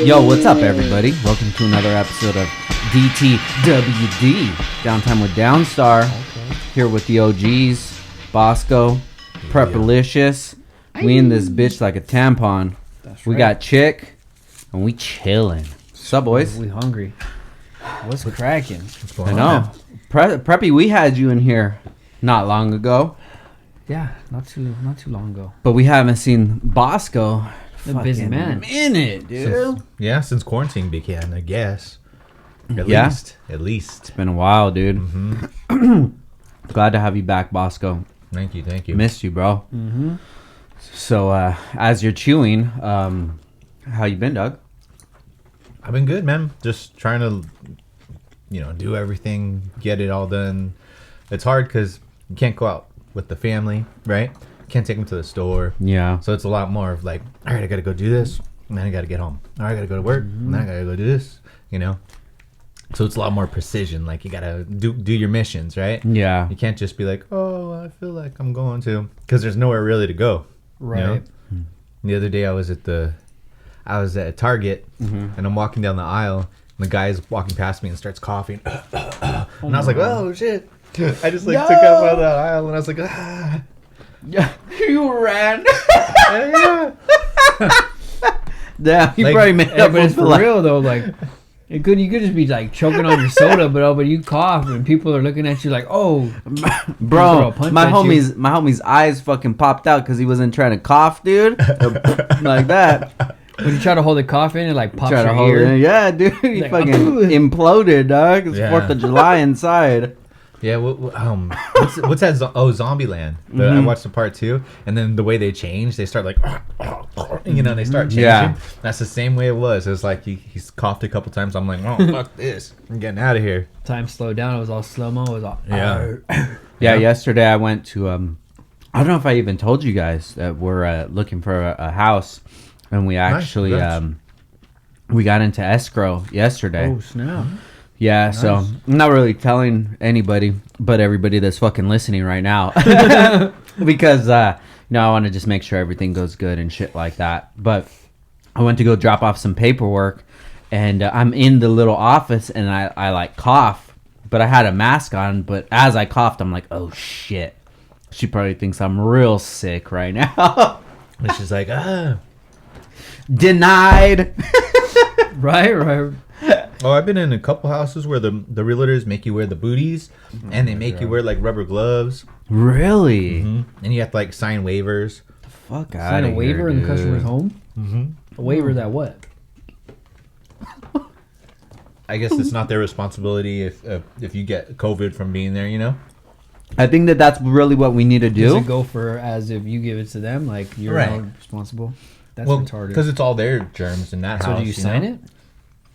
Yo, what's up, everybody? Welcome to another episode of DTWD, Downtime with Downstar. Okay. Here with the OGs, Bosco, Prepalicious. We in this bitch like a tampon. That's we got Chick, and we chilling. What's up, boys? We hungry. What's cracking? I know. Preppy, we had you in here not long ago. Yeah, not too long ago. But we haven't seen Bosco. The busy man. Minute, dude. Since quarantine began, I guess. At least. It's been a while, dude. Mm-hmm. Glad to have you back, Bosco. Thank you. Missed you, bro. Mm-hmm. So, as you're chewing, how you been, Doug? I've been good, man. Just trying to, do everything, get it all done. It's hard because you can't go out with the family, right? Can't take them to the store. Yeah. So it's a lot more of like, all right, I got to go do this, and then I got to get home. All right, I got to go to work, and then I got to go do this, So it's a lot more precision. Like, you got to do your missions, right? Yeah. You can't just be like, oh, I feel like I'm going to, because there's nowhere really to go. Right. The other day I was at Target, and I'm walking down the aisle, and the guy's walking past me and starts coughing. And I was like, oh, shit. I just took off out of that aisle, and I was like, ah. Yeah, you ran. Yeah. Damn, you probably made up. But it's for real though. Like, you could just be like choking on your soda, but you cough and people are looking at you like, oh, bro, my homie's eyes fucking popped out because he wasn't trying to cough, dude, like that. When you try to hold the cough in, it like pops Try to your hold ear. it in. Yeah, dude, he like, fucking imploded, dog. It's 4th of July inside. Yeah, what's that? Zombieland. I watched the part 2, and then the way they change, they start like, they start changing. Yeah. That's the same way it was. It was like he's coughed a couple times. I'm like, oh, fuck this. I'm getting out of here. Time slowed down. It was all slow-mo. It was all... Yeah, yesterday I went to, I don't know if I even told you guys that we're looking for a house, and we actually, we got into escrow yesterday. Oh, snap. Yeah, nice. So I'm not really telling anybody but everybody that's fucking listening right now because, I want to just make sure everything goes good and shit like that. But I went to go drop off some paperwork, and I'm in the little office, and I like cough, but I had a mask on. But as I coughed, I'm like, oh, shit. She probably thinks I'm real sick right now. And she's like, Denied. Right. Oh, I've been in a couple houses where the realtors make you wear the booties, and they make you wear like rubber gloves. Really? Mm-hmm. And you have to like sign waivers. The fuck out sign of a waiver here, in the customer's home? Mm-hmm. A waiver that what? I guess it's not their responsibility if you get COVID from being there, I think that's really what we need to do. Does it go for as if you give it to them, like you're not responsible? That's retarded. Because it's all their germs in that house. So do you sign it?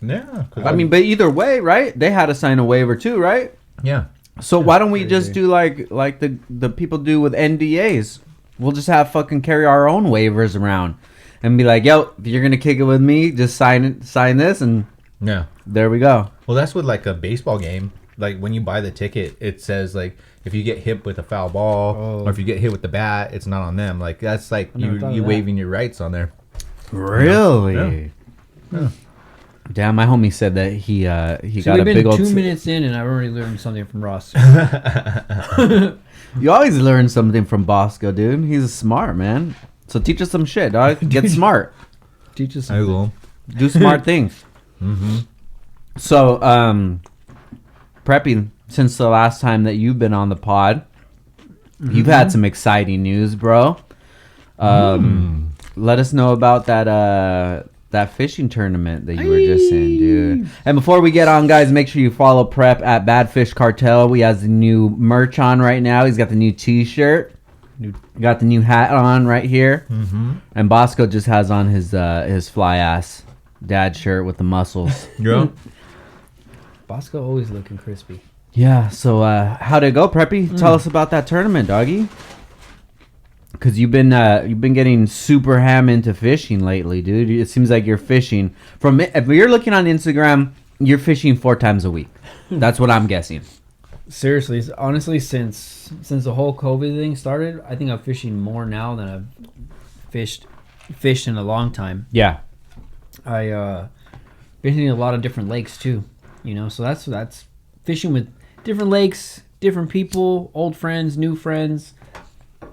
Yeah. I mean, but either way, right? They had to sign a waiver too, right? Yeah. So why don't we just do like the people do with NDAs? We'll just have fucking carry our own waivers around and be like, yo, if you're gonna kick it with me, just sign this, and there we go. Well, that's with like a baseball game. Like when you buy the ticket, it says like if you get hit with a foul ball or if you get hit with the bat, it's not on them. Like that's like you waiving your rights on there. Really? Yeah. Damn, my homie said that he got a big old... We've been 2 minutes in, and I've already learned something from Ross. You always learn something from Bosco, dude. He's smart, man. So teach us some shit, dog. Get smart. Teach us something. I will. Do smart things. Mm-hmm. So, Preppy, since the last time that you've been on the pod, you've had some exciting news, bro. Let us know about that fishing tournament that you were just in, dude. And before we get on, guys, make sure you follow Prep at Bad Fish Cartel. He has the new merch on right now. He's got the new t-shirt. Got the new hat on right here. Mm-hmm. And Bosco just has on his fly ass dad shirt with the muscles. Yeah. Bosco always looking crispy. Yeah, so how'd it go, Preppy? Tell us about that tournament, doggy. Because you've been getting super ham into fishing lately, dude. It seems like you're fishing if you're looking on Instagram, you're fishing 4 times a week. That's what I'm guessing. Seriously, honestly, since the whole COVID thing started, I think I'm fishing more now than I've fished in a long time. Yeah. I visiting a lot of different lakes too. You know, so that's fishing with different lakes, different people, old friends, new friends.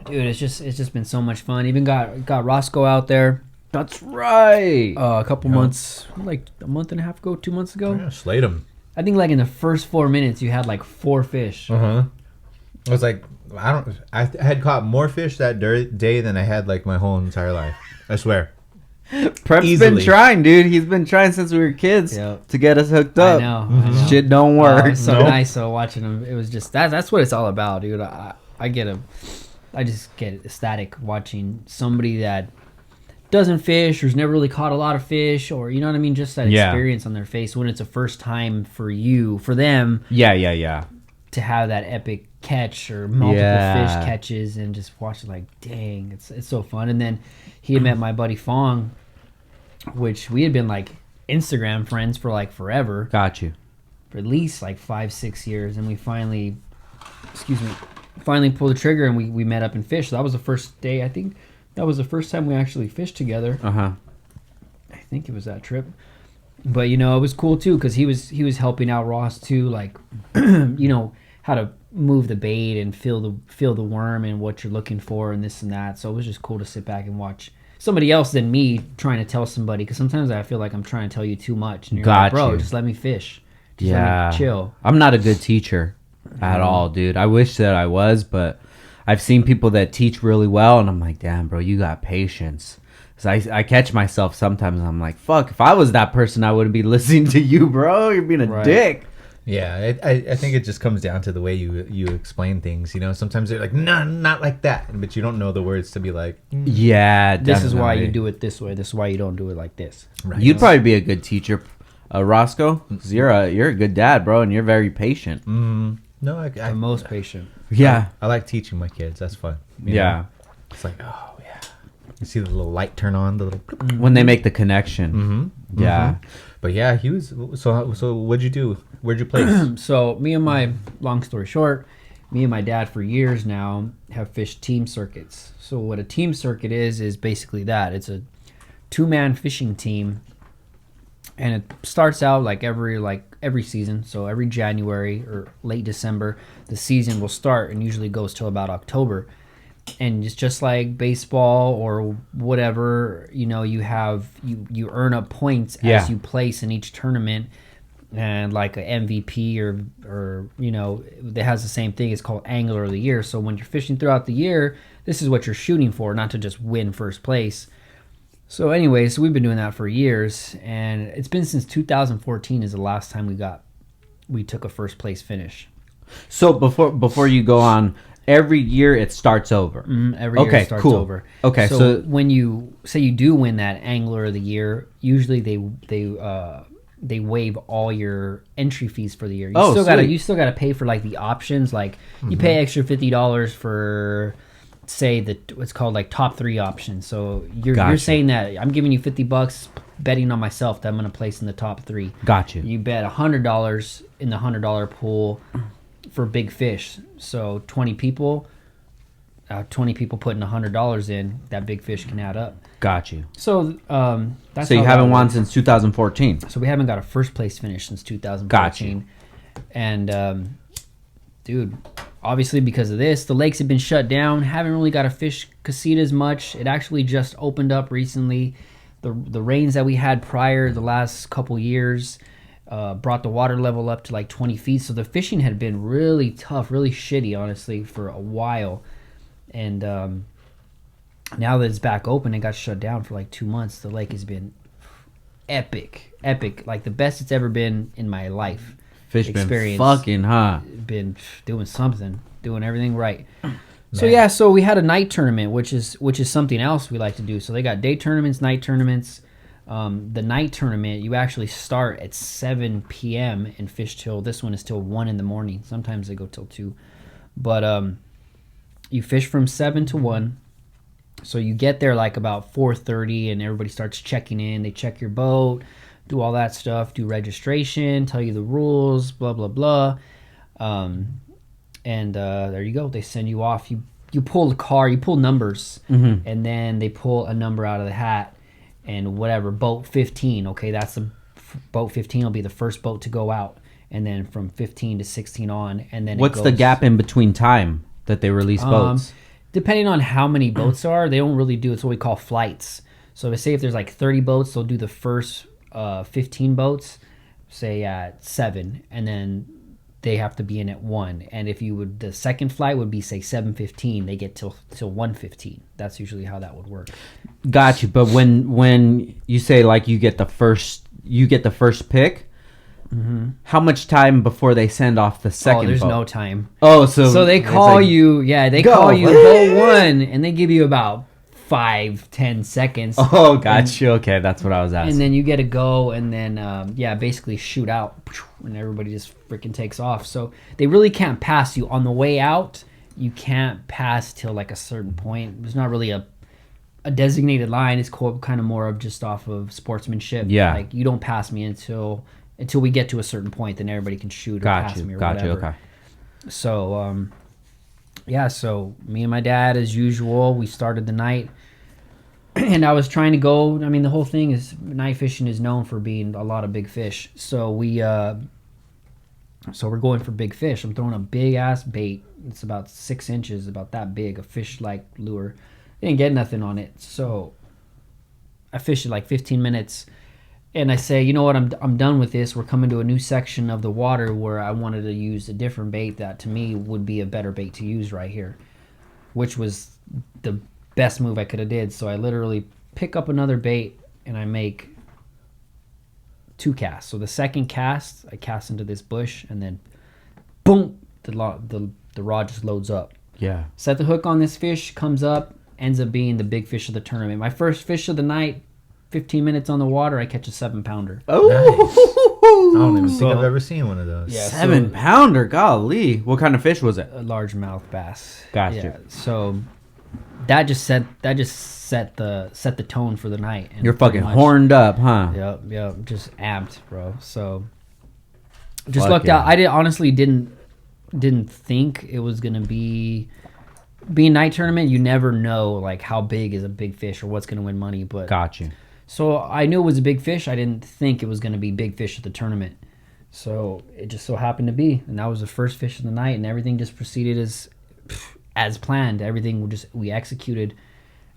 Dude, it's just been so much fun. Even got Roscoe out there. That's right. A couple months, like a month and a half ago, 2 months ago. Yeah, slayed him. I think like in the first 4 minutes, you had like 4 fish. I was like, I had caught more fish that day than I had like my whole entire life. I swear. Prep's Easily. been trying, dude. He's been trying since we were kids Yep. to get us hooked up. I know. Shit don't work. It's so Nope. nice though watching him. It was just that's what it's all about, dude. I just get ecstatic watching somebody that doesn't fish or's never really caught a lot of fish, or you know what I mean, just that Yeah. experience on their face when it's a first time for them Yeah. to have that epic catch or multiple Yeah. fish catches and just watch it like, dang, it's so fun. And then he had met my buddy Fong, which we had been like Instagram friends for like forever, Got you. for at least like 5-6 years, and we finally pulled the trigger and we met up and fished. So that was the first day. I think that was the first time we actually fished together. Uh-huh. I think it was that trip. But you know, it was cool too because he was helping out Ross too, like you know, how to move the bait and feel the worm and what you're looking for and this and that. So it was just cool to sit back and watch somebody else than me trying to tell somebody, because sometimes I feel like I'm trying to tell you too much and you're like, bro, just let me fish. Just let me chill. I'm not a good teacher at all, dude. I wish that I was, but I've seen people that teach really well, and I'm like, damn, bro, you got patience. So I catch myself sometimes, and I'm like, fuck, if I was that person, I wouldn't be listening to you, bro. You're being a dick. Yeah, I think it just comes down to the way you explain things. You know, sometimes they're like, no, not like that, but you don't know the words to be like, Yeah, This is why you definitely. do it this way. This is why you don't do it like this. right. You'd probably be a good teacher, Roscoe. 'Cause you're a good dad, bro, and you're very patient. No, The most patient. Yeah, I like teaching my kids. That's fun. You yeah. know? It's like, oh yeah, you see the little light turn on, the little. When they make the connection. Yeah. But yeah, he was. So what'd you do? Where'd you place? So long story short, me and my dad for years now have fished team circuits. So what a team circuit is basically that. It's a 2-man fishing team, and it starts out like every season. So every January or late December, the season will start and usually goes till about October. And it's just like baseball or whatever, you know, you earn up points as you place in each tournament, and like an MVP or you know, it has the same thing. It's called Angler of the Year. So when you're fishing throughout the year, this is what you're shooting for, not to just win first place. So anyway, so we've been doing that for years, and it's been since 2014 is the last time we took a first place finish. So before you go on, every year it starts over. Every year it starts over. Okay, so when you say you do win that Angler of the Year, usually they waive all your entry fees for the year. You still gotta pay for like the options. Like you pay extra $50 for, say, what's called like top 3 options. So you're saying that I'm giving you $50 betting on myself that I'm gonna place in the top 3. Got you. You bet $100 in the $100 pool for big fish. So 20 people putting $100 in, that big fish can add up. Got you. So that's So you how haven't that won works. since 2014. So we haven't got a first place finish since 2014. Got you. And dude, obviously because of this, the lakes have been shut down. Haven't really got to fish casitas much. It actually just opened up recently. The rains that we had prior the last couple years brought the water level up to like 20 feet. So the fishing had been really tough, really shitty, honestly, for a while. And now that it's back open, it got shut down for like 2 months. The lake has been epic, like the best it's ever been in my life. Fish been Experience. fucking, huh? Been doing something, doing everything right. So yeah, so we had a night tournament, which is something else we like to do. So they got day tournaments, night tournaments. The night tournament, you actually start at 7 p.m. and fish till, this one is till 1 in the morning. Sometimes they go till 2. But you fish from 7 to 1. So you get there like about 4:30 and everybody starts checking in. They check your boat, do all that stuff, do registration, tell you the rules, blah, blah, blah. And there you go. They send you off. You pull the car, you pull numbers, and then they pull a number out of the hat, and whatever, boat 15. Okay, that's the boat 15 will be the first boat to go out, and then from 15 to 16 on, and then What's the gap in between time that they release boats? Depending on how many boats there are, they don't really do, it's what we call flights. So say if there's like 30 boats, they'll do the first 15 boats, say at 7, and then they have to be in at 1. And if you would, the second flight would be say 7:15, they get till 1:15. That's usually how that would work. Got you. But when you say like you get the first pick, how much time before they send off the second there's boat? no time. Oh, so they call you, they go. call you boat 1, and they give you about 5-10 seconds. Oh, got you. Okay, that's what I was asking. And then you get to go, and then basically shoot out, and everybody just freaking takes off. So they really can't pass you on the way out. You can't pass till like a certain point. There's not really a designated line. It's kind of more of just off of sportsmanship. Yeah, like you don't pass me until we get to a certain point. Then everybody can shoot or pass me or whatever. Okay. So so me and my dad, as usual, we started the night. And I was trying to go. I mean, the whole thing is night fishing is known for being a lot of big fish. So we're going for big fish. I'm throwing a big ass bait. It's about 6 inches, about that big, a fish like lure. Didn't get nothing on it. So I fished it like 15 minutes, and I say, you know what? I'm done with this. We're coming to a new section of the water where I wanted to use a different bait that to me would be a better bait to use right here, which was the best move I could have did. So I literally pick up another bait and I make 2 casts. So the second cast, I cast into this bush, and then boom, the rod just loads up. Yeah. Set the hook on this fish, comes up, ends up being the big fish of the tournament. My first fish of the night, 15 minutes on the water, I catch a 7-pounder. Oh, nice. I don't even think I've ever seen one of those. Yeah, 7-pounder, golly! What kind of fish was it? A largemouth bass. Gotcha. Yeah, so that just set the tone for the night. And You're fucking horned up, huh? Yep, just amped, bro. So just lucked out. I honestly didn't think it was gonna be a night tournament. You never know like how big is a big fish or what's gonna win money. But got you. So I knew it was a big fish. I didn't think it was gonna be big fish at the tournament. So it just so happened to be, and that was the first fish of the night, and everything just proceeded as planned. Everything we executed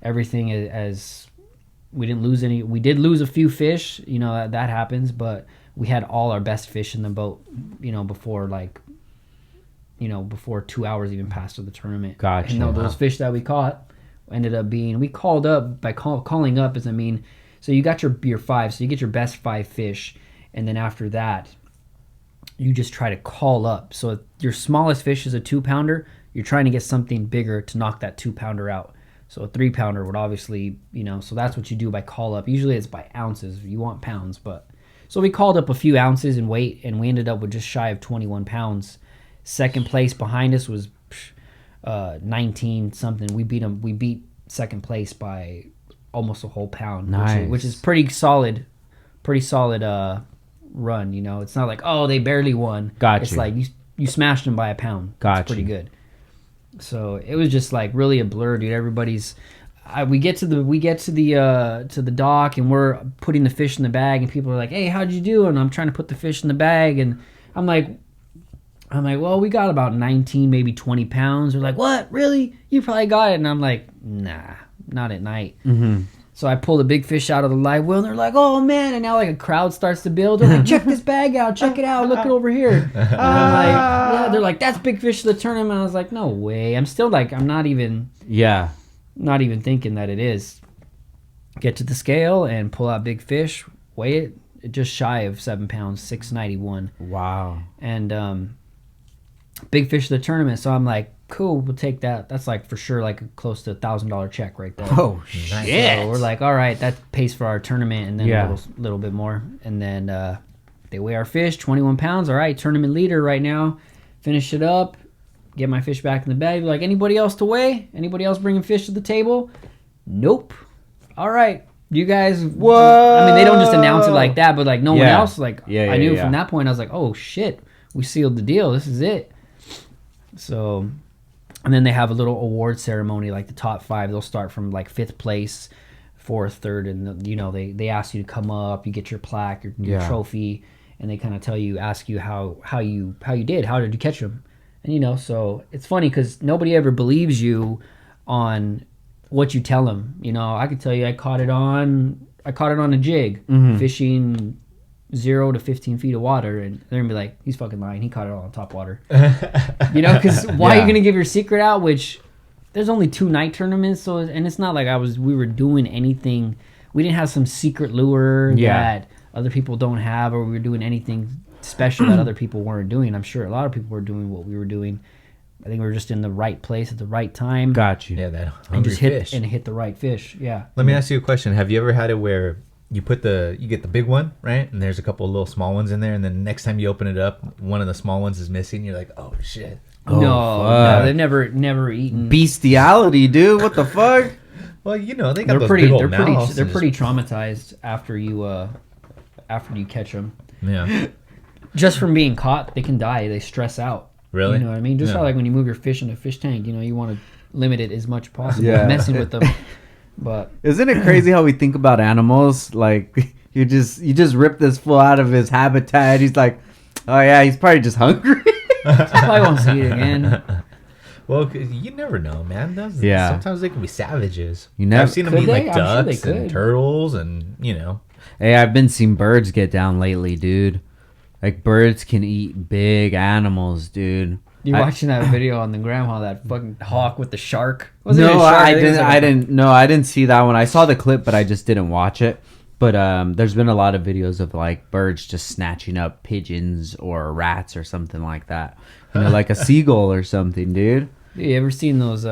everything as we didn't lose any. We did lose a few fish, that happens, but we had all our best fish in the boat, before 2 hours even passed of the tournament. Gotcha. And those fish that we caught ended up being, we called up, by calling up is, so you got your 5, so you get your best 5 fish, and then after that, you just try to call up. So if your smallest fish is a 2-pounder, you're trying to get something bigger to knock that 2-pounder out. So a 3-pounder would obviously, so that's what you do by call up. Usually it's by ounces. You want pounds, but so we called up a few ounces in weight, and we ended up with just shy of 21 pounds. Second place behind us was 19 something. We beat second place by almost a whole pound. Nice. which is pretty solid run. It's not like, oh, they barely won. Gotcha. It's like you smashed them by a pound. Gotcha. It's pretty good. So it was just like really a blur, dude. Everybody's we get to the dock, and we're putting the fish in the bag, and people are like, hey, how'd you do? And I'm trying to put the fish in the bag, and I'm like, well, we got about 19, maybe 20 pounds. They're like, what? Really? You probably got it. And I'm like, nah, not at night. Mm-hmm. So I pull the big fish out of the live well, and they're like, oh, man. And now like a crowd starts to build. They're like, check this bag out. Check it out. Look it over here. And I'm like, yeah. They're like, that's big fish of the tournament. I was like, no way. I'm still like, I'm not even thinking that it is. Get to the scale and pull out big fish. Weigh it just shy of 7 pounds, 691. Wow. And big fish of the tournament. So I'm like, cool, we'll take that. That's like for sure like a close to $1,000 check right there. Oh shit! So we're like, all right, that pays for our tournament, and then a little bit more. And then they weigh our fish, 21 pounds. All right, tournament leader right now. Finish it up. Get my fish back in the bag. Like, anybody else to weigh? Anybody else bringing fish to the table? Nope. All right, you guys. Whoa! I mean, they don't just announce it like that, but like no one else. Like I knew from that point. I was like, oh shit, we sealed the deal. This is it. So, and then they have a little award ceremony, like the top 5. They'll start from like 5th place fourth, third, and you know they ask you to come up. You get your plaque, your trophy, and they kind of ask you how you did. How did you catch them? And you know, so it's funny because nobody ever believes you on what you tell them. You know, I could tell you I caught it on a jig, fishing 0 to 15 feet of water, and they're gonna be like, he's fucking lying. He caught it all on top water. You know, because why are you gonna give your secret out? Which there's only 2 night tournaments, so and it's not like we were doing anything. We didn't have some secret lure that other people don't have, or we were doing anything special that other people weren't doing. I'm sure a lot of people were doing what we were doing. I think we were just in the right place at the right time. Got you. Yeah, that hungry and just fish. hit the right fish. Yeah. Let me ask you a question. Have you ever had it where you get the big one, right? And there's a couple of little small ones in there, and then next time you open it up, one of the small ones is missing. You're like, oh shit. No, they've never eaten. Bestiality, dude. What the fuck? Well, you know, they got those big old mouths. They're pretty traumatized after you catch them. Yeah. Just from being caught, they can die. They stress out. Really? You know what I mean? Just how like when you move your fish in a fish tank, you know, you want to limit it as much as possible, messing with them. But isn't it crazy how we think about animals? Like you just rip this fool out of his habitat. He's like, oh yeah, he's probably just hungry. Probably won't see it again. Well, 'cause you never know, man. Sometimes they can be savages. I've seen them eat like ducks and turtles, and you know. Hey, I've been seeing birds get down lately, dude. Like birds can eat big animals, dude. You watching that video on the grandma, that fucking hawk with the shark? I didn't see that one. I saw the clip, but I just didn't watch it. But there's been a lot of videos of like birds just snatching up pigeons or rats or something like that. You know, like a seagull or something, dude. You ever seen those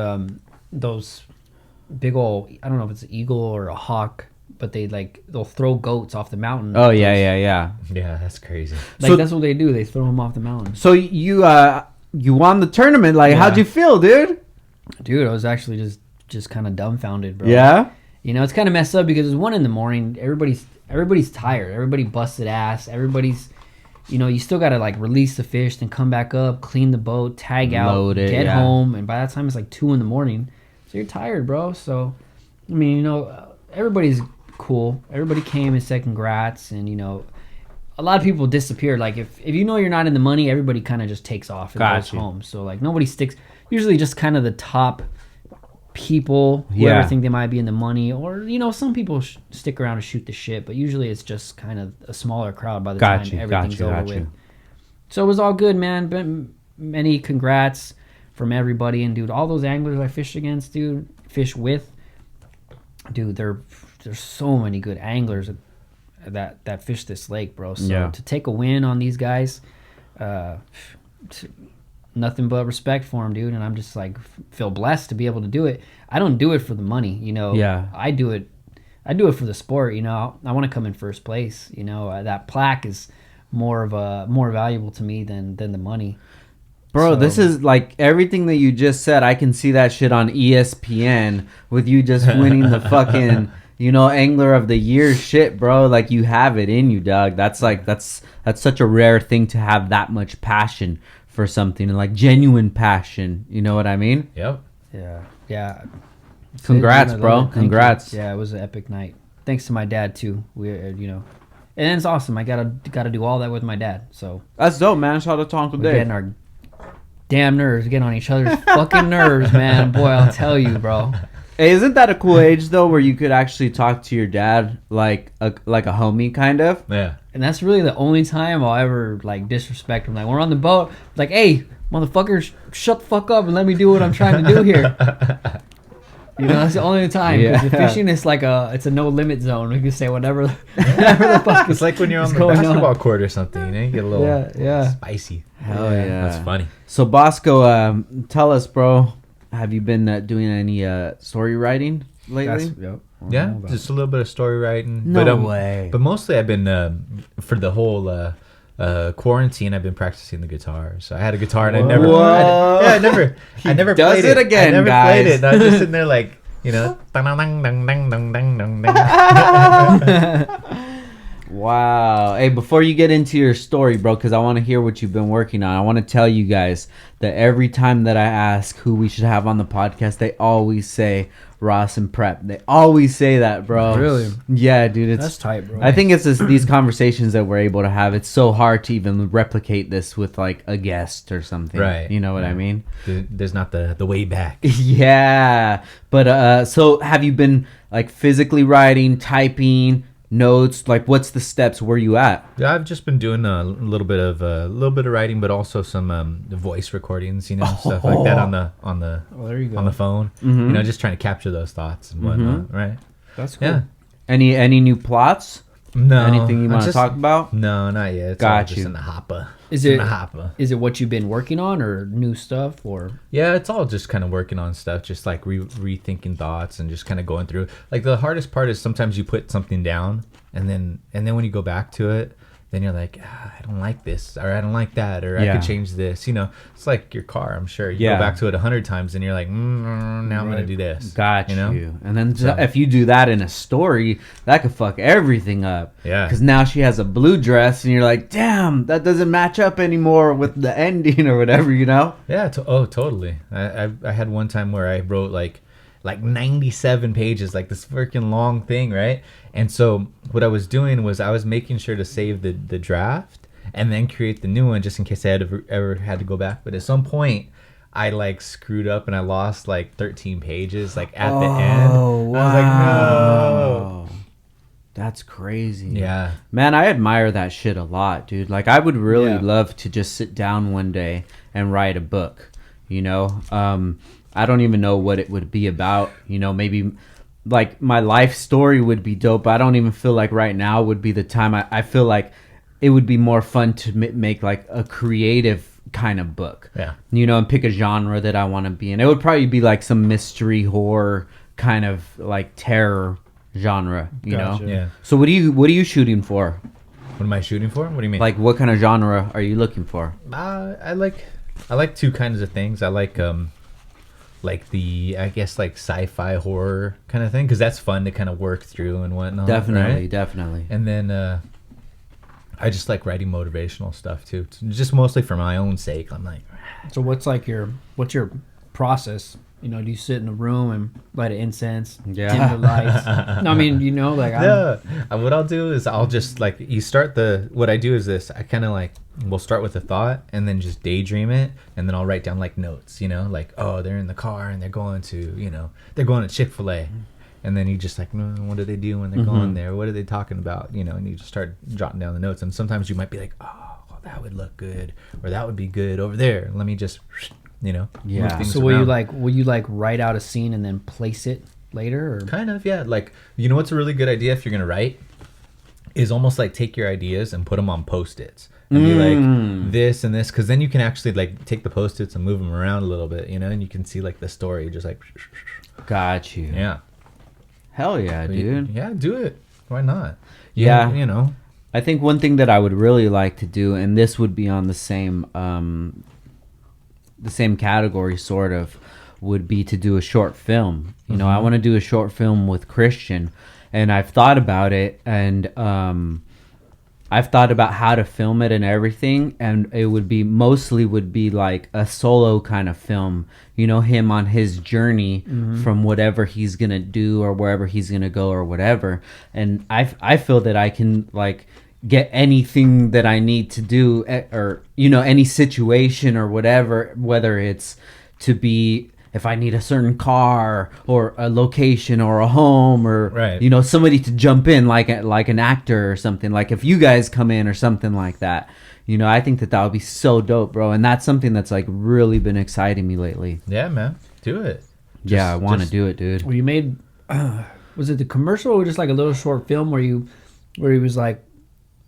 big old? I don't know if it's an eagle or a hawk, but they'll throw goats off the mountain. Oh yeah. Yeah, that's crazy. Like that's what they do. They throw them off the mountain. So you won the tournament. Like, how'd you feel, dude? Dude, I was actually just kind of dumbfounded, bro. Yeah. You know, it's kind of messed up because it's 1 a.m. Everybody's tired. Everybody busted ass. Everybody's, you know, you still got to like release the fish, then come back up, clean the boat, tag out, load it, get home. And by that time it's like 2 a.m. So you're tired, bro. So, I mean, you know, everybody's cool. Everybody came and said congrats. And, you know, a lot of people disappeared. Like if you know you're not in the money, everybody kind of just takes off and goes home. So like nobody sticks. Usually just kind of the top people, whoever think they might be in the money, or you know, some people stick around and shoot the shit, but usually it's just kind of a smaller crowd by the time everything's over with. So it was all good, man. But many congrats from everybody, and dude, all those anglers I fished with, dude, there's so many good anglers that fish this lake, bro. So to take a win on these guys, nothing but respect for them, dude. And I'm just like feel blessed to be able to do it. I don't do it for the money, you know. I do it for the sport, you know. I want to come in first place, you know. That plaque is more valuable to me than the money. Bro, this is like everything that you just said. I can see that shit on ESPN with you just winning the fucking, you know, Angler of the Year shit, bro. Like you have it in you, dog. That's such a rare thing to have that much passion for something, and like genuine passion. You know what I mean? Yep. Yeah. Congrats, bro. Congrats. Yeah, it was an epic night. Thanks to my dad too. We, you know, and it's awesome. I gotta do all that with my dad. So that's dope, man. Shout out to Uncle Dave. Getting our damn nerves, getting on each other's fucking nerves, man. Boy, I'll tell you, bro. Hey, isn't that a cool age though, where you could actually talk to your dad like a homie, kind of? Yeah. And that's really the only time I'll ever like disrespect him. Like we're on the boat, like, hey, motherfucker, shut the fuck up and let me do what I'm trying to do here. You know, that's the only time. Because the fishing is like it's a no limit zone. We can say whatever the fuck. It's like when you're on the basketball court or something. You know, you get a little spicy. Hell yeah, that's funny. So Bosco, tell us, bro. Have you been doing any story writing lately? Yeah, just a little bit of story writing. No way. But mostly I've been, for the whole quarantine, I've been practicing the guitar. So I had a guitar and I never does played it again, I never guys. played it. And I was just sitting there like, you know. Wow. Hey, before you get into your story, bro, because I want to hear what you've been working on, I want to tell you guys that every time that I ask who we should have on the podcast, they always say Ross and Prep. They always say that, bro. Really? Yeah, dude. That's tight, bro. I think it's these conversations that we're able to have. It's so hard to even replicate this with like a guest or something. Right. You know what I mean? There's not the way back. Yeah. But so have you been like physically writing, typing notes? Like, what's the steps? Where you at? Yeah, I've just been doing a little bit of writing, but also some voice recordings, you know, stuff like that on the there you go. on the phone. You know, just trying to capture those thoughts and whatnot. Right? That's cool. Yeah. Any new plots? No. Anything you want to talk about? No, not yet. It's all just in the hopper. Is It's it in the hopper? Is it what you've been working on or new stuff or? Yeah, it's all just kind of working on stuff, just like rethinking thoughts and just kind of going through. Like the hardest part is sometimes you put something down and then when you go back to it, then you're like, I don't like this, or I don't like that, or I could change this. You know, it's like your car. I'm sure you go back to it 100 times and you're like, now I'm gonna do this. Got you. Know? And then if you do that in a story, that could fuck everything up. Yeah. Because now she has a blue dress, and you're like, damn, that doesn't match up anymore with the ending or whatever. You know? Yeah. Totally. I had one time where I wrote like 97 pages, like this freaking long thing, right? And so what I was doing was I was making sure to save the draft and then create the new one just in case I had ever had to go back. But at some point I like screwed up and I lost like 13 pages like at the end. Wow. I was like, no. That's crazy. Yeah. Man, I admire that shit a lot, dude. Like, I would really love to just sit down one day and write a book, you know? I don't even know what it would be about, you know, maybe like my life story would be dope. I don't even feel like right now would be the time. I feel like it would be more fun to make like a creative kind of book, you know, and pick a genre that I want to be in. It would probably be like some mystery horror kind of like terror genre, you know? Yeah. So what are you shooting for? What am I shooting for? What do you mean? Like, what kind of genre are you looking for? I like two kinds of things. I like the, I guess, like sci-fi horror kind of thing, because that's fun to kind of work through and whatnot. Definitely. And then I just like writing motivational stuff too, just mostly for my own sake. I'm like, so what's your process? You know, do you sit in a room and light an incense, dim the lights? No, I mean, you know, like what I'll do is I'll just like what I do is this. I kind of like we'll start with a thought and then just daydream it, and then I'll write down like notes. You know, like, oh, they're in the car and they're going to Chick-fil-A. And then you just like, what do they do when they're going there? What are they talking about? You know, and you just start jotting down the notes. And sometimes you might be like, oh, well, that would look good, or that would be good over there. Let me just, you know, move things so will you write out a scene and then place it later? Or? Kind of, yeah. Like, you know what's a really good idea if you're going to write? Is almost like take your ideas and put them on Post-its. And be like, this and this. Because then you can actually like take the Post-its and move them around a little bit, you know, and you can see like the story just like. Got you. Yeah. Hell yeah, dude. Yeah, do it. Why not? Yeah. You know. I think one thing that I would really like to do, and this would be on the same category sort of, would be to do a short film. You know, I want to do a short film with Christian, and I've thought about it, and I've thought about how to film it and everything, and it would be like a solo kind of film, you know, him on his journey from whatever he's gonna do or wherever he's gonna go or whatever. And I feel that I can like get anything that I need to do, or, you know, any situation or whatever, whether it's to be, if I need a certain car or a location or a home or, you know, somebody to jump in like an actor or something, like if you guys come in or something like that, you know, I think that would be so dope, bro. And that's something that's like really been exciting me lately. Yeah, man. Do it. I want to do it, dude. Well, you made, was it the commercial or just like a little short film where he was like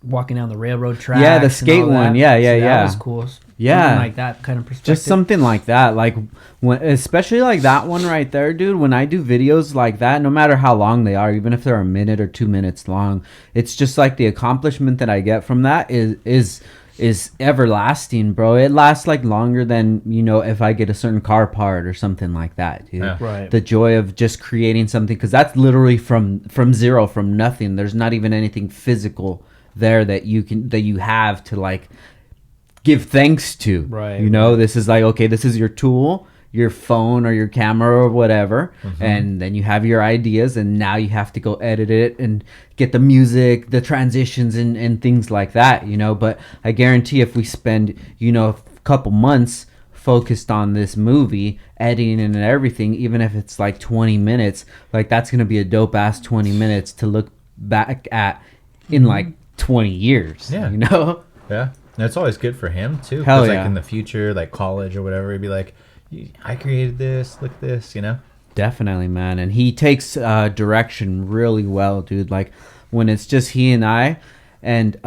walking down the railroad tracks? Yeah, the skate one. Yeah. That was cool. Yeah, something like that kind of perspective. Just something like that, like especially like that one right there, dude. When I do videos like that, no matter how long they are, even if they're a minute or 2 minutes long, it's just like the accomplishment that I get from that is everlasting, bro. It lasts like longer than, you know, if I get a certain car part or something like that, dude. Yeah. Right. The joy of just creating something, because that's literally from zero, from nothing. There's not even anything physical there that you have to like give thanks to. Right. You know, this is like, okay, this is your tool, your phone or your camera or whatever, and then you have your ideas, and now you have to go edit it and get the music, the transitions, and things like that, you know. But I guarantee if we spend, you know, a couple months focused on this movie, editing and everything, even if it's like 20 minutes, like that's gonna be a dope ass 20 minutes to look back at in like 20 years. Yeah. You know. Yeah. And it's always good for him too. Hell 'Cause, yeah. like in the future, like college or whatever, he'd be like, I created this, look at this, you know. Definitely, man. And he takes direction really well, dude. Like when it's just he and I, and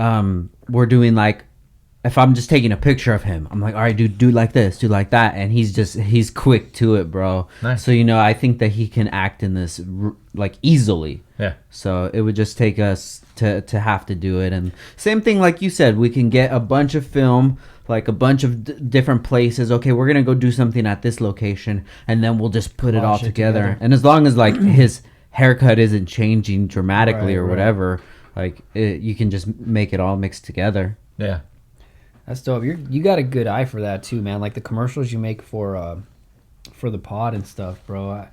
we're doing like, if I'm just taking a picture of him, I'm like, all right, dude, do like this, do like that, and he's quick to it, bro. Nice. So you know, I think that he can act in this like easily. Yeah. So it would just take us to have to do it. And same thing, like you said, we can get a bunch of film, like a bunch of different places. Okay, we're gonna go do something at this location, and then we'll just put it all Wash it together. together. And as long as like his haircut isn't changing dramatically Right, or right. whatever, like you can just make it all mixed together. Yeah. That's dope. You got a good eye for that too, man. Like the commercials you make for the pod and stuff, bro.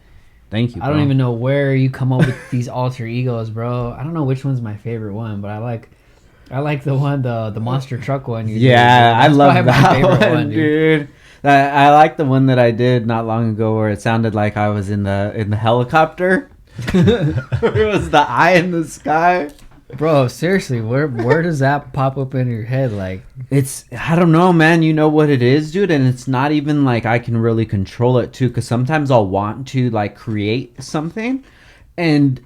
Thank you. I don't bro. even know where you come up with these alter egos, bro. I don't know which one's my favorite one, but I like the one, the monster truck one. You did, Yeah, bro. I That's love probably my that favorite one, dude. I like the one that I did not long ago where it sounded like I was in the helicopter. It was the eye in the sky. Bro, seriously, where does that pop up in your head? Like, It's, I don't know, man. You know what it is, dude? And it's not even like I can really control it too, because sometimes I'll want to like create something and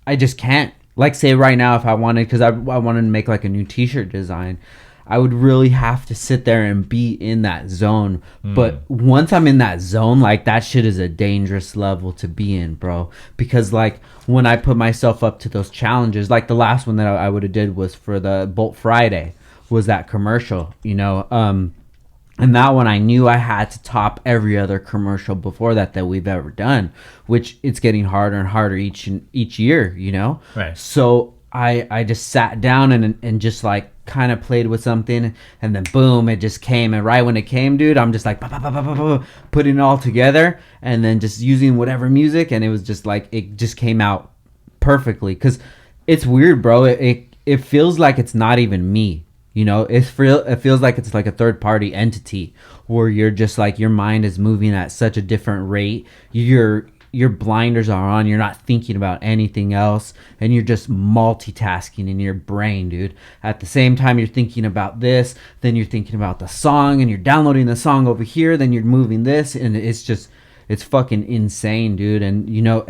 I just can't. Like, say right now, if I wanted, because I wanted to make like a new t-shirt design, I would really have to sit there and be in that zone. But once I'm in that zone, like that shit is a dangerous level to be in, bro. Because like when I put myself up to those challenges, like the last one that I would have did was for the Bolt Friday, was that commercial, you know. And that one I knew I had to top every other commercial before that we've ever done, which it's getting harder and harder each year, you know. Right. So I just sat down and just like kind of played with something, and then boom, it just came. And right when it came, dude, I'm just like putting it all together, and then just using whatever music, and it was just like it just came out perfectly. Because it's weird, bro. It feels like it's not even me. You know, it feels like it's like a third party entity where you're just like your mind is moving at such a different rate. Your blinders are on. You're not thinking about anything else, and you're just multitasking in your brain, dude. At the same time, you're thinking about this, then you're thinking about the song, and you're downloading the song over here, then you're moving this, and it's fucking insane, dude. And you know,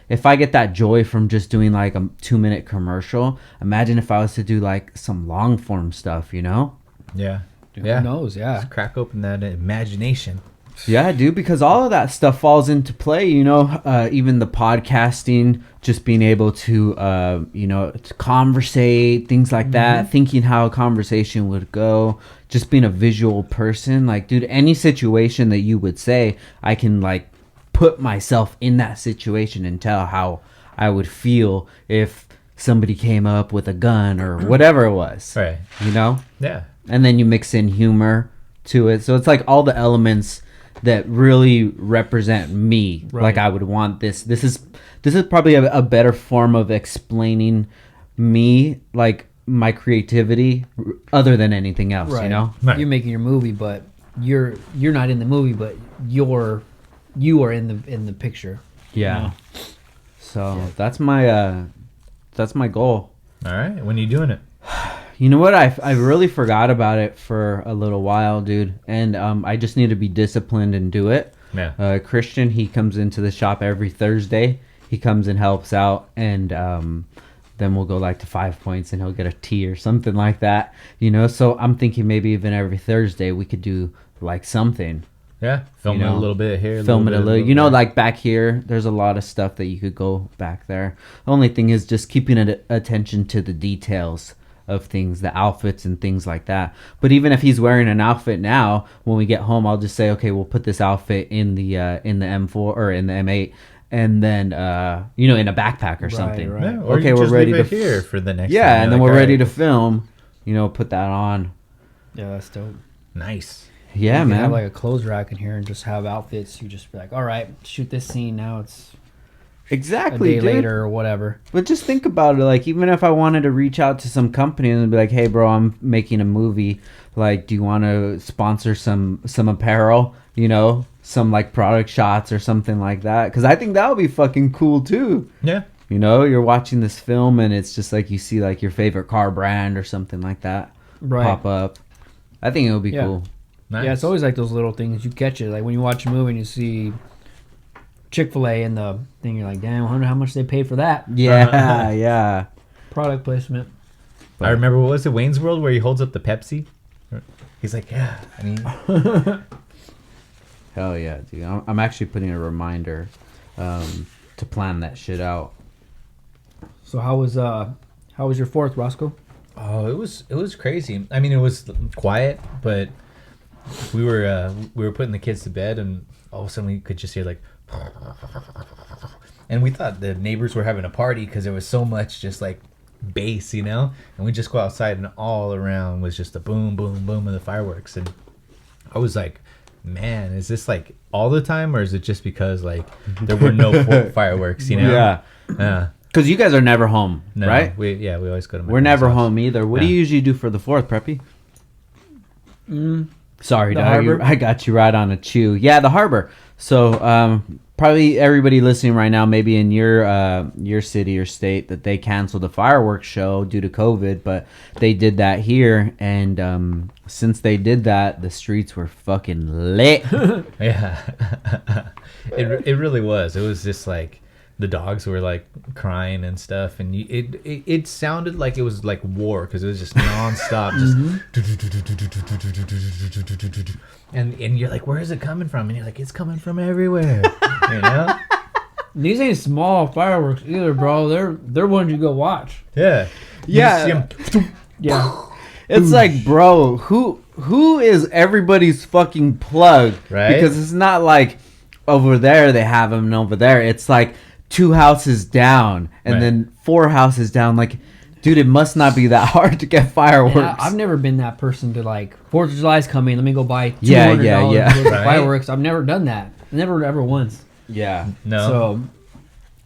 if I get that joy from just doing like a 2-minute commercial, imagine if I was to do like some long form stuff, you know? Yeah. who Yeah. knows? Yeah. Just crack open that imagination. Yeah, dude, because all of that stuff falls into play, you know, even the podcasting, just being able to, you know, to conversate, things like that, thinking how a conversation would go, just being a visual person. Like, dude, any situation that you would say, I can, like, put myself in that situation and tell how I would feel if somebody came up with a gun or whatever it was, Right. you know? Yeah. And then you mix in humor to it. So it's like all the elements that really represent me. Right. Like I would want this. This is probably a better form of explaining me, like my creativity, other than anything else. Right. You know. Right. You're making your movie, but you're not in the movie, but you are in the picture. Yeah. know? So that's my goal. All right. When are you doing it? You know what? I really forgot about it for a little while, dude. And I just need to be disciplined and do it. Yeah. Christian, he comes into the shop every Thursday. He comes and helps out, and then we'll go like to 5 Points, and he'll get a tea or something like that. You know, so I'm thinking maybe even every Thursday we could do like something. Yeah. Film You it a know, little bit here. Film it a little. You know, there. like back here, there's a lot of stuff that you could go back there. The only thing is just keeping attention to the details of things, the outfits and things like that. But even if he's wearing an outfit now, when we get home, I'll just say, okay, we'll put this outfit in the M4 or in the M8, and then in a backpack or Right, something. right. Yeah, or Okay, you we're just ready leave to it here for the next. Yeah, time. and You're then like, we're all ready right. to film. Put that on. Yeah, that's dope. Nice. Yeah, You can man. have like a clothes rack in here and just have outfits. You just be like, all right, shoot this scene now. It's Exactly, a day dude. later or whatever. But just think about it. Like, even if I wanted to reach out to some company and be like, "Hey, bro, I'm making a movie. Like, do you want to sponsor some apparel? Some like product shots or something like that? Because I think that would be fucking cool too. Yeah. You're watching this film and it's just like you see like your favorite car brand or something like that Right. pop up. I think it would be Yeah. cool. Nice. Yeah, it's always like those little things. You catch it. Like when you watch a movie and you see Chick-fil-A in the thing, you're like, damn, I wonder how much they paid for that. Yeah, yeah. Product placement. I remember, what was it, Wayne's World, where he holds up the Pepsi? He's like, yeah. I mean, Hell yeah, dude. I'm actually putting a reminder to plan that shit out. So how was your fourth, Roscoe? oh, it was crazy. I mean, it was quiet, but we were putting the kids to bed, and all of a sudden we could just hear like, and we thought the neighbors were having a party because there was so much just like bass, and we just go outside and all around was just the boom, boom, boom of the fireworks, and I was like, man, is this like all the time, or is it just because like there were no fireworks, Yeah. Yeah. Because you guys are never home, No, right? we always go to my We're parents' never house. home either. What do Yeah. you usually do for the 4th, Preppy? Sorry, The dog. harbor? I got you right on a chew. Yeah, the harbor. So probably everybody listening right now, maybe in your city or state, that they canceled the fireworks show due to COVID, but they did that here, and since they did that, the streets were fucking lit. Yeah. it really was. It was just like the dogs were like crying and stuff, and it sounded like it was like war because it was just nonstop, just and you're like, where is it coming from? And you're like, it's coming from everywhere, These ain't small fireworks either, bro. They're ones you go watch. Yeah. Yeah. You just see 'em, Yeah. It's like, bro, who is everybody's fucking plug? Right? Because it's not like over there they have them and over there. It's like 2 houses down and Right. then 4 houses down. Like, dude, it must not be that hard to get fireworks. Yeah, I've never been that person to like 4th of July's coming. Let me go buy $200 Yeah. worth of Right. fireworks. I've never done that. Never ever once. Yeah. no. So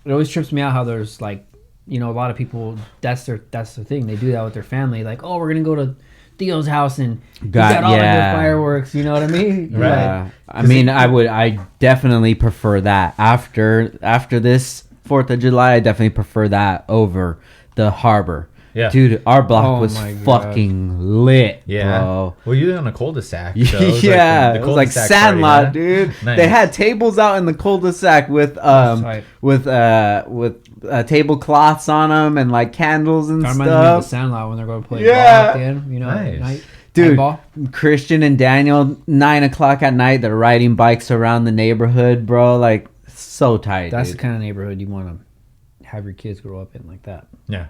it always trips me out how there's like, a lot of people. That's their thing. They do that with their family. Like, oh, we're gonna go to Theo's house and he got all of yeah. your fireworks. You know what I mean? Right. Yeah. I mean, I definitely prefer that. After this 4th of July, I definitely prefer that over the harbor. Yeah. Dude, our block Oh was my God. fucking lit, Yeah. bro. Well, you're on a cul-de-sac. So it was Yeah, like the it was like cul-de-sac Sandlot, party, dude. Nice. They had tables out in the cul-de-sac with tight. tablecloths on them and like candles and That reminds me of the stuff. Sandlot when they're going to play Yeah. ball at the end. Nice. At night. Dude, Ball. Christian and Daniel, 9:00 at night, they're riding bikes around the neighborhood, bro. Like, so tight. That's dude. the kind of neighborhood you want to have your kids grow up in, like that. Yeah.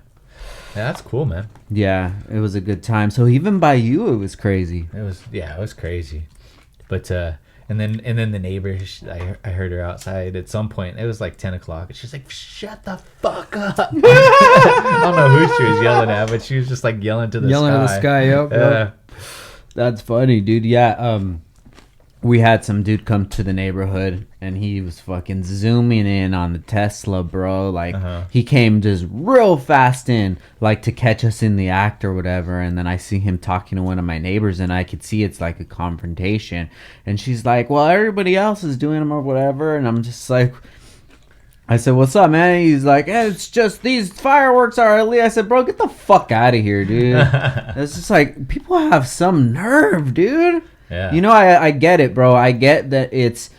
Yeah, that's cool, man. Yeah, it was a good time. So even by you, it was crazy. It was crazy. But and then the neighbor, I heard her outside at some point. It was like 10:00, and she's like, "Shut the fuck up!" I don't know who she was yelling at, but she was just like yelling to the sky. Yep. That's funny, dude. Yeah, we had some dude come to the neighborhood, and he was fucking zooming in on the Tesla, bro. Like, he came just real fast in, like, to catch us in the act or whatever. And then I see him talking to one of my neighbors, and I could see it's like a confrontation. And she's like, well, everybody else is doing them or whatever. And I'm just like, I said, what's up, man? He's like, it's just these fireworks are illegal. I said, bro, get the fuck out of here, dude. It's just like, people have some nerve, dude. Yeah. I get it, bro. I get that it's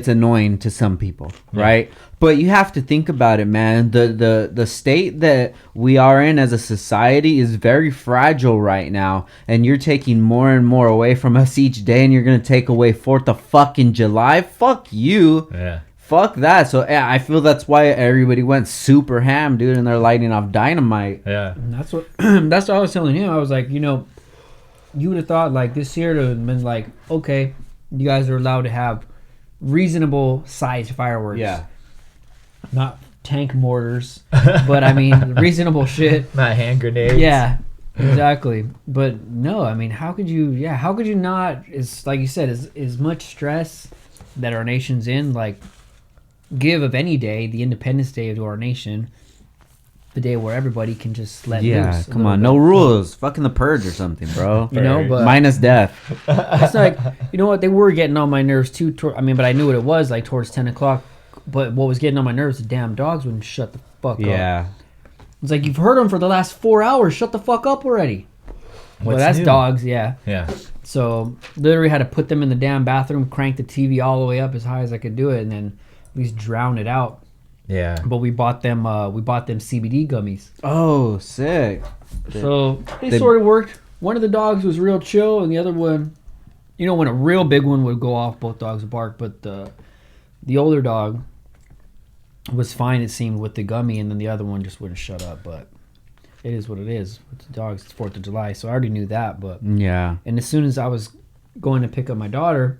annoying to some people, right? But you have to think about it, man. The state that we are in as a society is very fragile right now, and you're taking more and more away from us each day, and you're gonna take away 4th of fucking July. Fuck you. Yeah. Fuck that. So yeah, I feel that's why everybody went super ham, dude, and they're lighting off dynamite. Yeah. And that's what I was telling him. I was like, you would have thought like this year to have been like, okay, you guys are allowed to have reasonable size fireworks. Yeah. Not tank mortars, but I mean reasonable shit. Not hand grenades. Yeah, exactly. But no, I mean, how could you not, is like you said, is much stress that our nation's in, like give of any day, the Independence Day to our nation, the day where everybody can just let loose. Come on, no rules. Fucking the purge or something, bro. You know, but minus death. it's like, you know what, they were getting on my nerves too. I mean, but I knew what it was, like towards 10 o'clock. But what was getting on my nerves, the damn dogs wouldn't shut the fuck up. Yeah. It's like, you've heard them for the last 4 hours. Shut the fuck up already. Well, that's new? dogs, yeah. Yeah. So literally had to put them in the damn bathroom, crank the TV all the way up as high as I could do it, and then at least drown it out. Yeah. But we bought them CBD gummies. Oh, sick. So they sort of worked. One of the dogs was real chill, and the other one, you know, when a real big one would go off, both dogs would bark. But the older dog was fine, it seemed, with the gummy, and then the other one just wouldn't shut up. But it is what it is. With the dogs, it's 4th of July, so I already knew that. But Yeah. and as soon as I was going to pick up my daughter,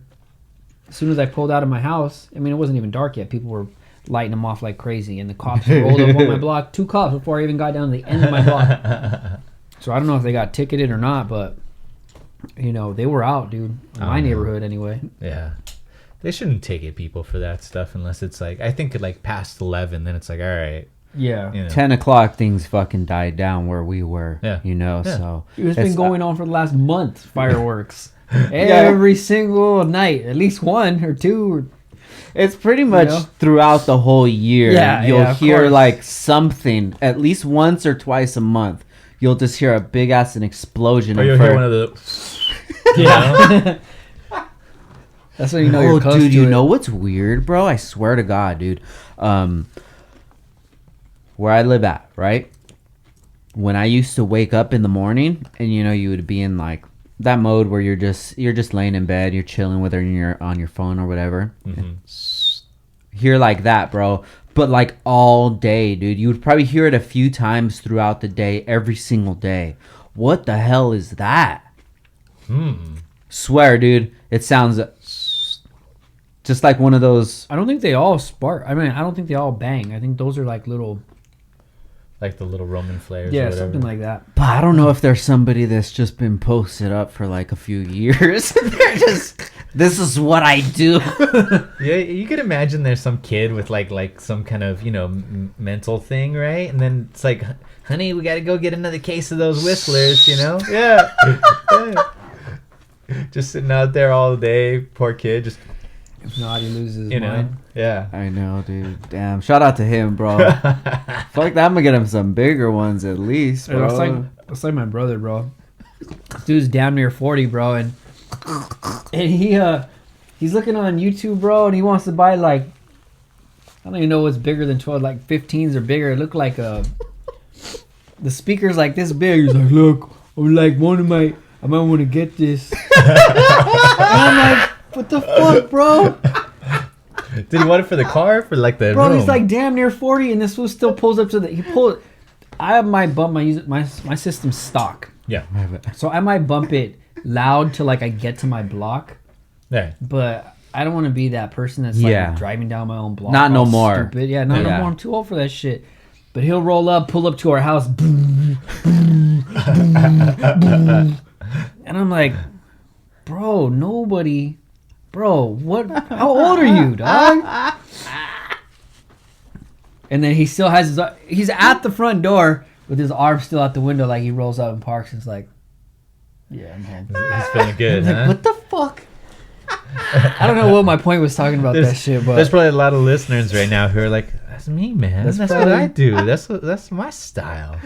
as soon as I pulled out of my house, I mean, it wasn't even dark yet. People were lighting them off like crazy, and the cops rolled up on my block. 2 cops before I even got down to the end of my block. So I don't know if they got ticketed or not, but you know, they were out, dude. In my neighborhood, anyway. Yeah. They shouldn't ticket people for that stuff unless it's like, I think like past 11, then it's like, all right. Yeah. You know. 10 o'clock, things fucking died down where we were. Yeah. You know, Yeah. so. It's been It's, going on for the last month, fireworks. Every single night. At least 1 or 2 or It's pretty much know? throughout the whole year. Yeah, You'll yeah, of hear course. like something at least once or twice a month. You'll just hear a big ass an explosion. Or in you'll front- hear one of the... yeah. That's when you know you're close dude, to you it. know what's weird, bro? I swear to God, dude. Where I live at, right? When I used to wake up in the morning, and you know, you would be in like that mode where you're just laying in bed, you're chilling with her, and you're on your phone or whatever. Hear like that, bro. But like all day, dude. You would probably hear it a few times throughout the day, every single day. What the hell is that? Swear, dude. It sounds just like one of those. I don't think they all spark. I mean, I don't think they all bang. I think those are like little, Like the little Roman flares or yeah, whatever. something like that. But I don't know if there's somebody that's just been posted up for like a few years. They're just, this is what I do. Yeah, you could imagine there's some kid with like some kind of, you know, mental thing, right? And then it's like, honey, we got to go get another case of those whistlers, you know? Yeah. Yeah. Just sitting out there all day, poor kid, just, If not, he loses his you know? mind. Yeah. I know, dude. Damn. Shout out to him, bro. Fuck that. I'm gonna get him some bigger ones at least, Dude, bro. It's like my brother, bro. This dude's damn near 40, bro, and he's looking on YouTube, bro, and he wants to buy like, I don't even know what's bigger than 12, like 15s or bigger. It looked like the speaker's like this big. He's like, look, I'm like I might want to get this. And I'm like, what the fuck, bro? Did he want it for the car or for like the Bro, room? he's like damn near 40, and this fool still pulls up to the. I have my bump. My system's stock, Yeah. so I might bump it loud till like I get to my block. Yeah. But I don't want to be that person that's like Yeah. driving down my own block. Not no all more. Stupid. Yeah, not no Yeah. more. I'm too old for that shit. But he'll roll up, pull up to our house, and I'm like, bro, nobody. Bro, what? How old are you, dog? And then he still has his. He's at the front door with his arm still out the window, like he rolls out and parks. And it's like, yeah, I'm home. He's feeling good, huh? What the fuck? I don't know what my point was talking about that shit, but There's probably a lot of listeners right now who are like, "That's me, man. That's what probably- I do. That's my style."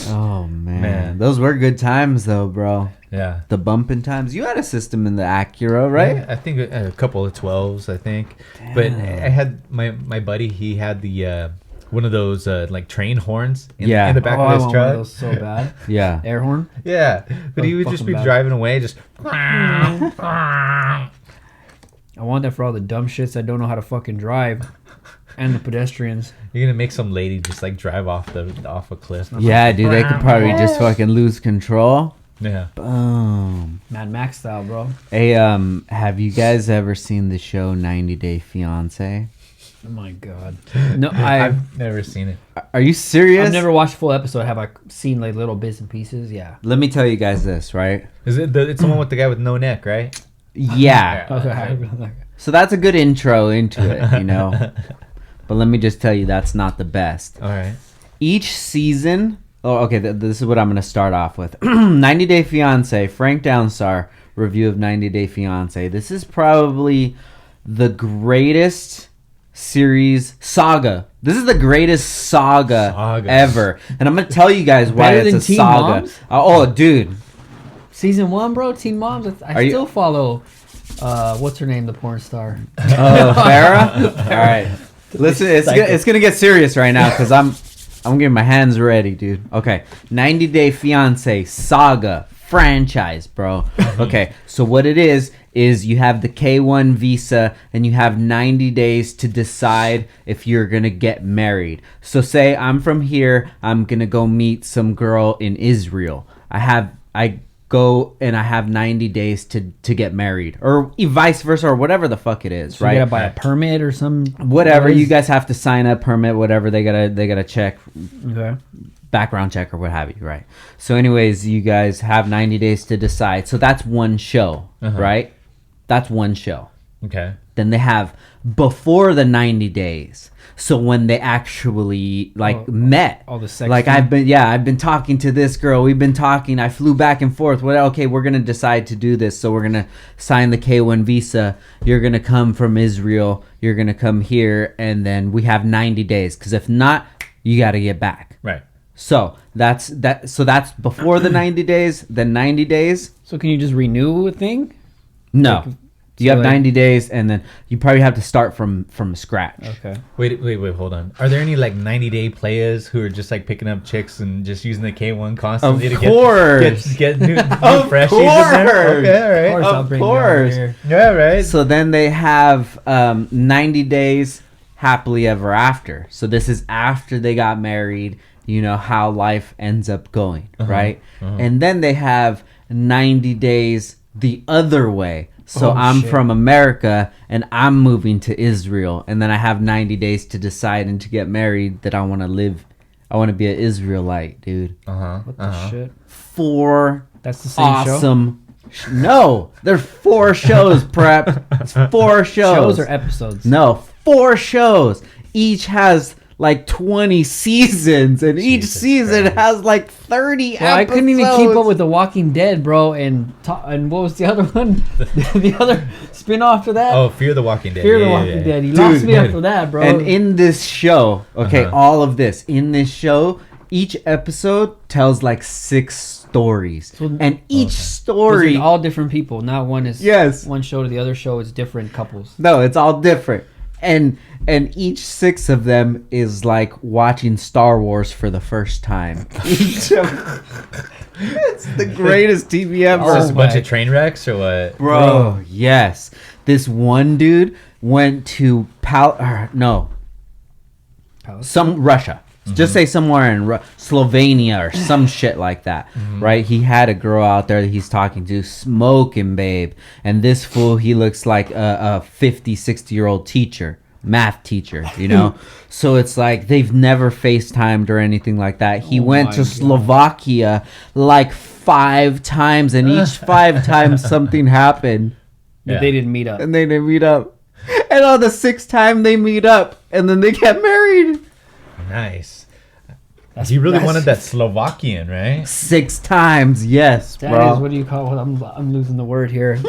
Oh man. Man. Those were good times though, bro. Yeah. The bumping times. You had a system in the Acura, right? Yeah, I think a couple of 12s, I think. But I had my buddy, he had the one of those like train horns in the back I of his want one truck. of those so bad. Yeah. Air horn. Yeah. But he would just fucking be bad. driving away just I want that for all the dumb shits that don't know how to fucking drive, and the pedestrians. You're gonna make some lady just like drive off a cliff. Yeah, dude, they could probably just fucking lose control. Yeah. Boom. Mad Max style, bro. Hey, have you guys ever seen the show 90 Day Fiance? Oh my god. No, I've never seen it. Are you serious? never watched a full episode. Have I seen like little bits and pieces? Yeah. Let me tell you guys this, right? Is it? It's the one with the guy with no neck, right? Yeah. Okay. So that's a good intro into it, you know. But let me just tell you, that's not the best. All right. Each season. Oh, okay. This is what I'm going to start off with. 90 Day Fiance. Frank Downstar review of 90 Day Fiance. This is probably the greatest series saga. This is the greatest saga ever, and I'm gonna tell you guys why Better than it's a Teen saga. Moms? Oh, dude, Season 1, bro. Teen Moms. I still follow. What's her name? The porn star. oh, Farrah. All right, listen, it's gonna get serious right now because I'm getting my hands ready, dude. Okay, 90 Day Fiance saga franchise, bro. Okay, so what it is you have the K1 visa and you have 90 days to decide if you're gonna get married. So say I'm from here, I'm gonna go meet some girl in Israel. I go and I have 90 days to get married, or vice versa, or whatever the fuck it is, So right? you gotta buy a permit or some. Whatever, you guys have to sign a permit, whatever they gotta check. Okay. Background check or what have you, right? So anyways, you guys have 90 days to decide. So that's one show, right? That's one show. Okay. Then they have before the 90 days. So when they actually met. All the sex. Like I've been talking to this girl. We've been talking. I flew back and forth. Okay, we're going to decide to do this. So we're going to sign the K1 visa. You're going to come from Israel. You're going to come here. And then we have 90 days. Because if not, you got to get back. Right. So that's before the 90 days. Then 90 days. So can you just renew a thing? No. You have like- 90 days, and then you probably have to start from scratch. Okay. Wait, hold on. Are there any like 90-day players who are just like picking up chicks and just using the K1 constantly Of to course. get new Of freshies course. in there? Okay, all right. Of course, I'll Of bring you over course. here. Yeah, right. So then they have 90 days happily ever after. So this is after they got married, you know, how life ends up going, right? And then they have 90 days the other way. So I'm shit. from America and I'm moving to Israel, and then I have 90 days to decide and to get married that I want to live. I want to be an Israelite, dude. What the shit? 4 That's the same show. awesome. No, there's 4 shows, prep. It's 4 shows. Shows or episodes? No, 4 shows. Each has like 20 seasons, and each Jesus season Christ. has like 30 Well, I episodes. couldn't even keep up with The Walking Dead, bro. And what was the other one? The other spin-off to that? Oh, Fear the Walking Dead. Fear the Yeah, Walking yeah. Dead. He Dude, lost me dude. after that, bro. And in this show, okay, Uh-huh. all of this in this show, each episode tells like 6 stories, and each Those story, are all different people. Not one is Yes. one show to the other show is different couples. no, it's all different, and each 6 of them is like watching Star Wars for the first time. Each of it's the greatest TV ever. Is this a bunch my- of train wrecks or what? Bro, yes. This one dude went to some Russia. Just say somewhere in Slovenia or some shit like that, right? He had a girl out there that he's talking to, smoking, babe. And this fool, he looks like a 50, 60-year-old teacher, math teacher, you know? So it's like they've never FaceTimed or anything like that. He went my to God. Slovakia like 5 times, and each 5 times something happened. Yeah. They didn't meet up. And they didn't meet up. And on the 6th time they meet up, and then they get married. Nice. He really that's- wanted that Slovakian, right? 6 times, yes, That bro. is, what do you call it? I'm losing the word here.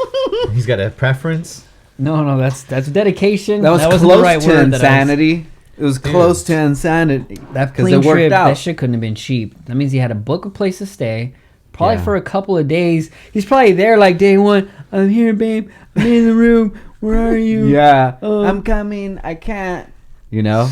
He's got a preference. No, that's dedication. That was wasn't close the right to word that I was- insanity. It was close to insanity. That because plane it worked trip, out. that shit couldn't have been cheap. That means he had to book a place to stay, probably Yeah. for a couple of days. He's probably there like day 1. I'm here, babe. I'm in the room. Where are you? Yeah, Oh. I'm coming. I can't. You know,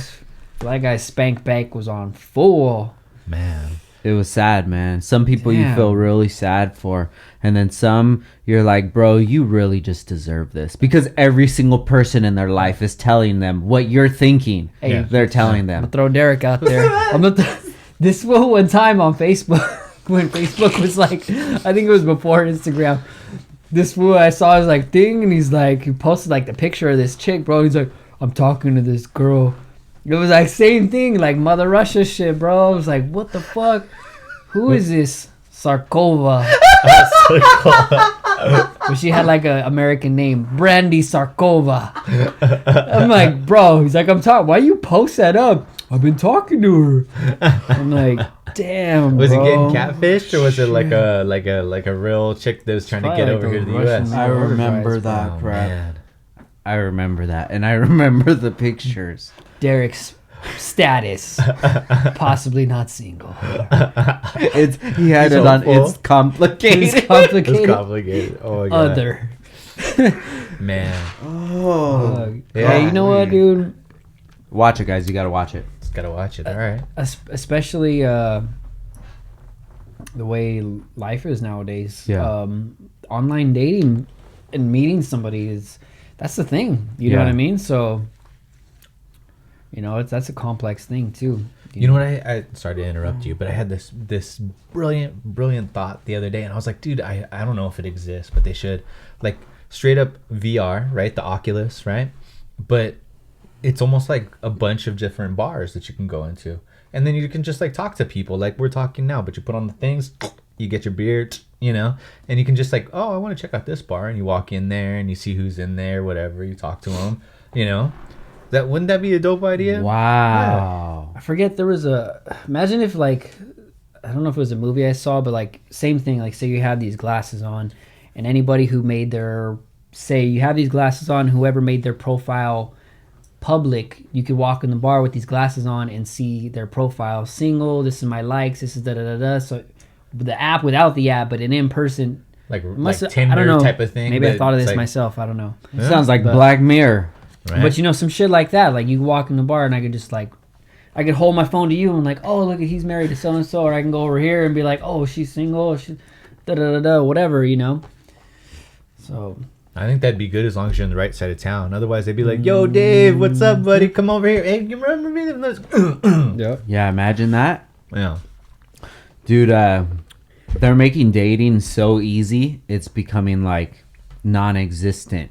That guy's spank bank was on full. Man. it was sad, man. Some people you Damn. feel really sad for, and then some you're like, bro, you really just deserve this, because every single person in their life is telling them what you're thinking. Hey, Yeah. They're telling I'm them. gonna throw Derek out there. This fool one time on Facebook. when Facebook was like, I think it was before Instagram. This fool I saw his like thing, and he posted like the picture of this chick, bro. He's like, I'm talking to this girl. It was like same thing, like Mother Russia shit, bro. I was like, what the fuck? Who is this Sarkova? But she had like a American name, Brandy Sarkova. I'm like, bro. He's like, I'm talking. Why you post that up? I've been talking to her. I'm like, damn. Was bro. it getting catfished, or was it like a real chick that was trying to get Probably over like here to the Russian U.S.? I remember guys, that Oh, crap. man. I remember that, and I remember the pictures. Derek's status, possibly not single. He had He's it on. hopeful. It's complicated. It's complicated. It's complicated. Oh my god. Other. Man. Oh, Yeah, hey, you know what, dude? watch it, guys. You gotta watch it. Just gotta watch it. All right. Especially the way life is nowadays. Yeah. Online dating and meeting somebody that's the thing. You know Yeah. what I mean? So, that's a complex thing too. You know what? I sorry to interrupt you, but I had this brilliant thought the other day, and I was like, dude, I don't know if it exists, but they should, like, straight up VR, right? The Oculus, right? But it's almost like a bunch of different bars that you can go into, and then you can just like talk to people like we're talking now, but you put on the things, you get your beer, and you can just like, oh, I want to check out this bar, and you walk in there and you see who's in there, whatever, you talk to them, That wouldn't that be a dope idea? Wow. I forget there was imagine if like, I don't know if it was a movie I saw, but like same thing, like say you have these glasses on, and anybody who made you have these glasses on, whoever made their profile public, you could walk in the bar with these glasses on and see their profile. Single, this is my likes, this is da-da-da-da. So the app without the app, but an in-person. Like I Tinder don't know. type of thing. Maybe I but thought of it's this like- myself. I don't know. Yeah. Sounds like But- Black Mirror. Right? But some shit like that. Like you walk in the bar and I could just like, I could hold my phone to you and like, oh look, he's married to so and so, or I can go over here and be like, oh she's single, she da da da da, whatever, So I think that'd be good as long as you're on the right side of town. Otherwise, they'd be like, "Yo, Dave, what's up, buddy? Come over here. Hey, you remember me?" yeah. Yeah, imagine that. Yeah. Dude, they're making dating so easy, it's becoming like non-existent.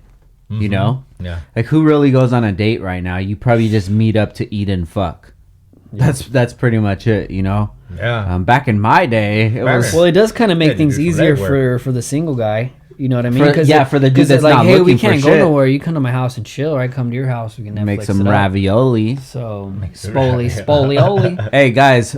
You know? Yeah. Like, who really goes on a date right now? You probably just meet up to eat and fuck. That's pretty much it, Yeah. Back in my day, it was... Well, it does kind of Yeah, make things do easier some legwork. for the single guy. You know what I mean? For the dude 'cause that's it's like, not hey, we looking for can't go shit. nowhere. You come to my house and chill, or I come to your house. We can Netflix Make some it up. ravioli. So some spolioli. Hey guys,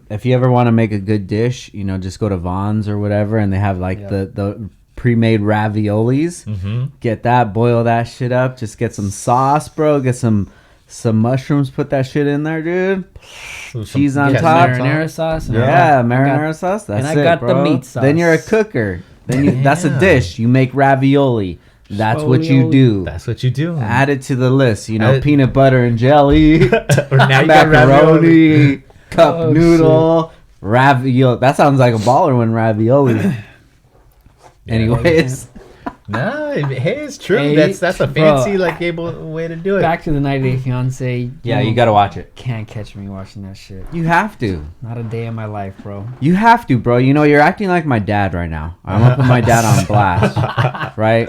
if you ever want to make a good dish, just go to Vaughn's or whatever, and they have like Yeah. the pre-made raviolis. Get that, boil that shit up. Just get some sauce, bro. Get some mushrooms. Put that shit in there, dude. Cheese on Get top. marinara sauce. and Yeah, I got- marinara sauce. That's I it, got the bro. meat sauce. Then you're a cooker. Then that's a Damn. dish. You make ravioli. That's what you Spolioli. do. That's what you do. Add it to the list. Add- Peanut butter and jelly. Now you got ravioli. Macaroni, cup Oh, noodle, ravioli. That sounds like a baller when ravioli. Anyways, No, hey, it's true. Hey, that's a bro, fancy able way to do it. Back to the 90 Day Fiance. yeah, you gotta watch it. Can't catch me watching that shit. You have to. Not a day in my life, bro. You have to, bro. You're acting like my dad right now. I'm gonna put my dad on blast, right?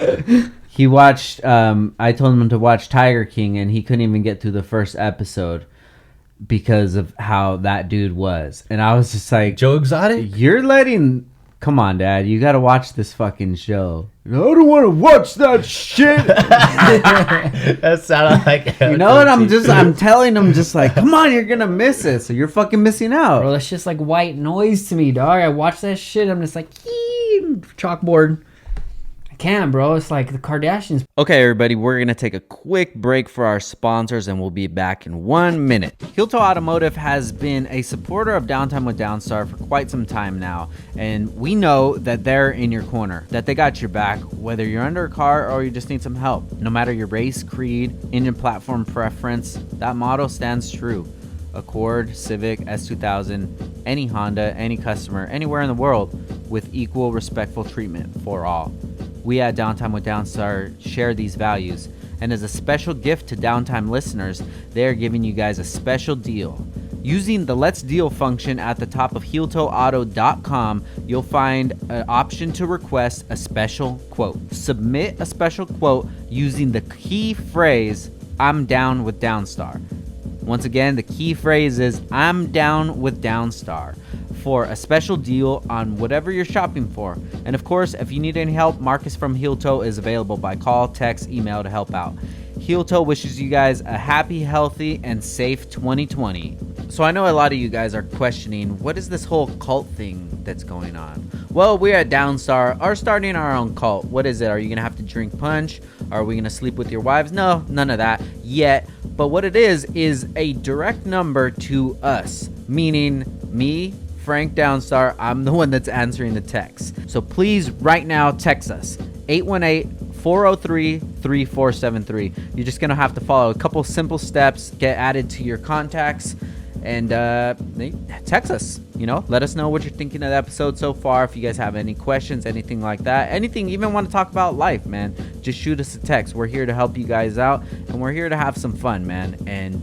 He watched. I told him to watch Tiger King, and he couldn't even get through the first episode because of how that dude was. And I was just like, Joe Exotic. "You're letting." Come on, Dad. You gotta watch this fucking show. I don't want to watch that shit. That sounded like You know what? I'm telling him, just like, come on, you're gonna miss it. So you're fucking missing out. Bro, that's just like white noise to me, dog. I watch that shit. I'm just like, chalkboard. I can't, bro. It's like the Kardashians. Okay, everybody, we're going to take a quick break for our sponsors, and we'll be back in 1 minute. Hilto Automotive has been a supporter of Downtime with Downstar for quite some time now, and we know that they're in your corner, that they got your back, whether you're under a car or you just need some help. No matter your race, creed, engine platform preference, that motto stands true. Accord, Civic, S2000, any Honda, any customer, anywhere in the world, with equal respectful treatment for all. We at Downtime with Downstar share these values, and as a special gift to Downtime listeners, they are giving you guys a special deal. Using the Let's Deal function at the top of HeelToeAuto.com, you'll find an option to request a special quote. Submit a special quote using the key phrase, "I'm down with Downstar." Once again, the key phrase is, "I'm down with Downstar," for a special deal on whatever you're shopping for. And of course, if you need any help, Marcus from Heel Toe is available by call, text, email to help out. Heel Toe wishes you guys a happy, healthy, and safe 2020. So I know a lot of you guys are questioning, what is this whole cult thing that's going on? Well, we at Downstar are starting our own cult. What is it? Are you going to have to drink punch? Are we going to sleep with your wives? No, none of that yet. But what it is a direct number to us, meaning me, Frank Downstar. I'm the one that's answering the text. So please, right now, text us, 818-403-3473. You're just going to have to follow a couple simple steps, get added to your contacts, and text us. Let us know what you're thinking of the episode so far. If you guys have any questions, anything like that, anything, even want to talk about life, man, just shoot us a text. We're here to help you guys out, and we're here to have some fun, man. And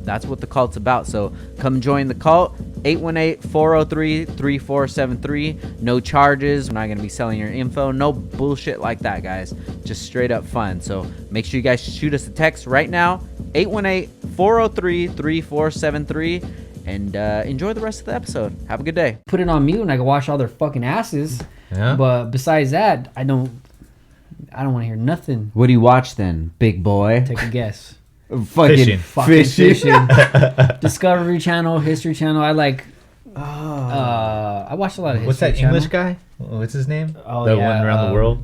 that's what the cult's about. So come join the cult. 818-403-3473. No charges. We're not going to be selling your info. No bullshit like that, guys. Just straight up fun. So make sure you guys shoot us a text right now. 818-403-3473. And enjoy the rest of the episode. Have a good day. Put it on mute and I can wash all their fucking asses. Yeah. But besides that, I don't want to hear nothing. What do you watch then, big boy? Take a guess. Fucking fishing. Discovery Channel, History Channel. I like. I watched a lot of History What's that Channel. English guy? What's his name? Oh, the yeah, one around the world.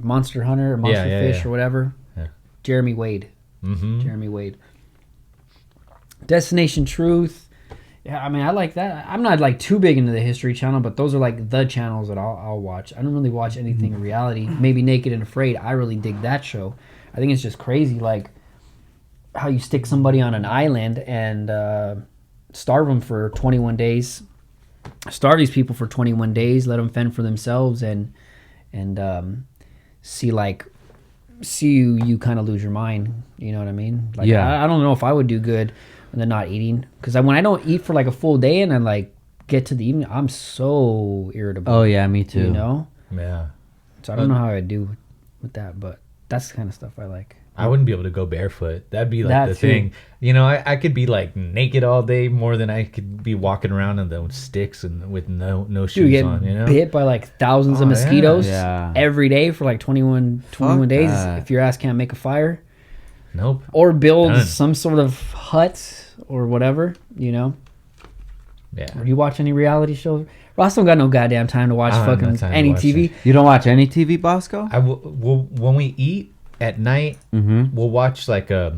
Monster Hunter, or Monster Fish, or whatever. Yeah. Jeremy Wade. Mm-hmm. Jeremy Wade. Destination Truth. Yeah, I mean, I like that. I'm not like too big into the History Channel, but those are like the channels that I'll watch. I don't really watch anything in reality. Maybe Naked and Afraid. I really dig that show. I think it's just crazy, like how you stick somebody on an island and starve them for 21 days. Starve these people for 21 days. Let them fend for themselves and see you kind of lose your mind. You know what I mean? Like, yeah. I don't know if I would do good when they're not eating, because when I don't eat for like a full day and then like get to the evening, I'm so irritable. Oh yeah, me too. Yeah. So I don't know how I do with that, but that's the kind of stuff I like. I wouldn't be able to go barefoot. That'd be like That the too. thing. I could be like naked all day more than I could be walking around in those sticks and with no Dude, shoes get on. bit by like thousands of Oh, mosquitoes yeah. every day for like 21 days. that. If your ass can't make a fire Nope. or build Done. some sort of hut or whatever, Yeah. Or do you watch any reality shows? Ross don't got no goddamn time to watch I don't have no fucking time to any watch TV. it. You don't watch any TV, Bosco? When we eat at night, Mm-hmm. we'll watch like a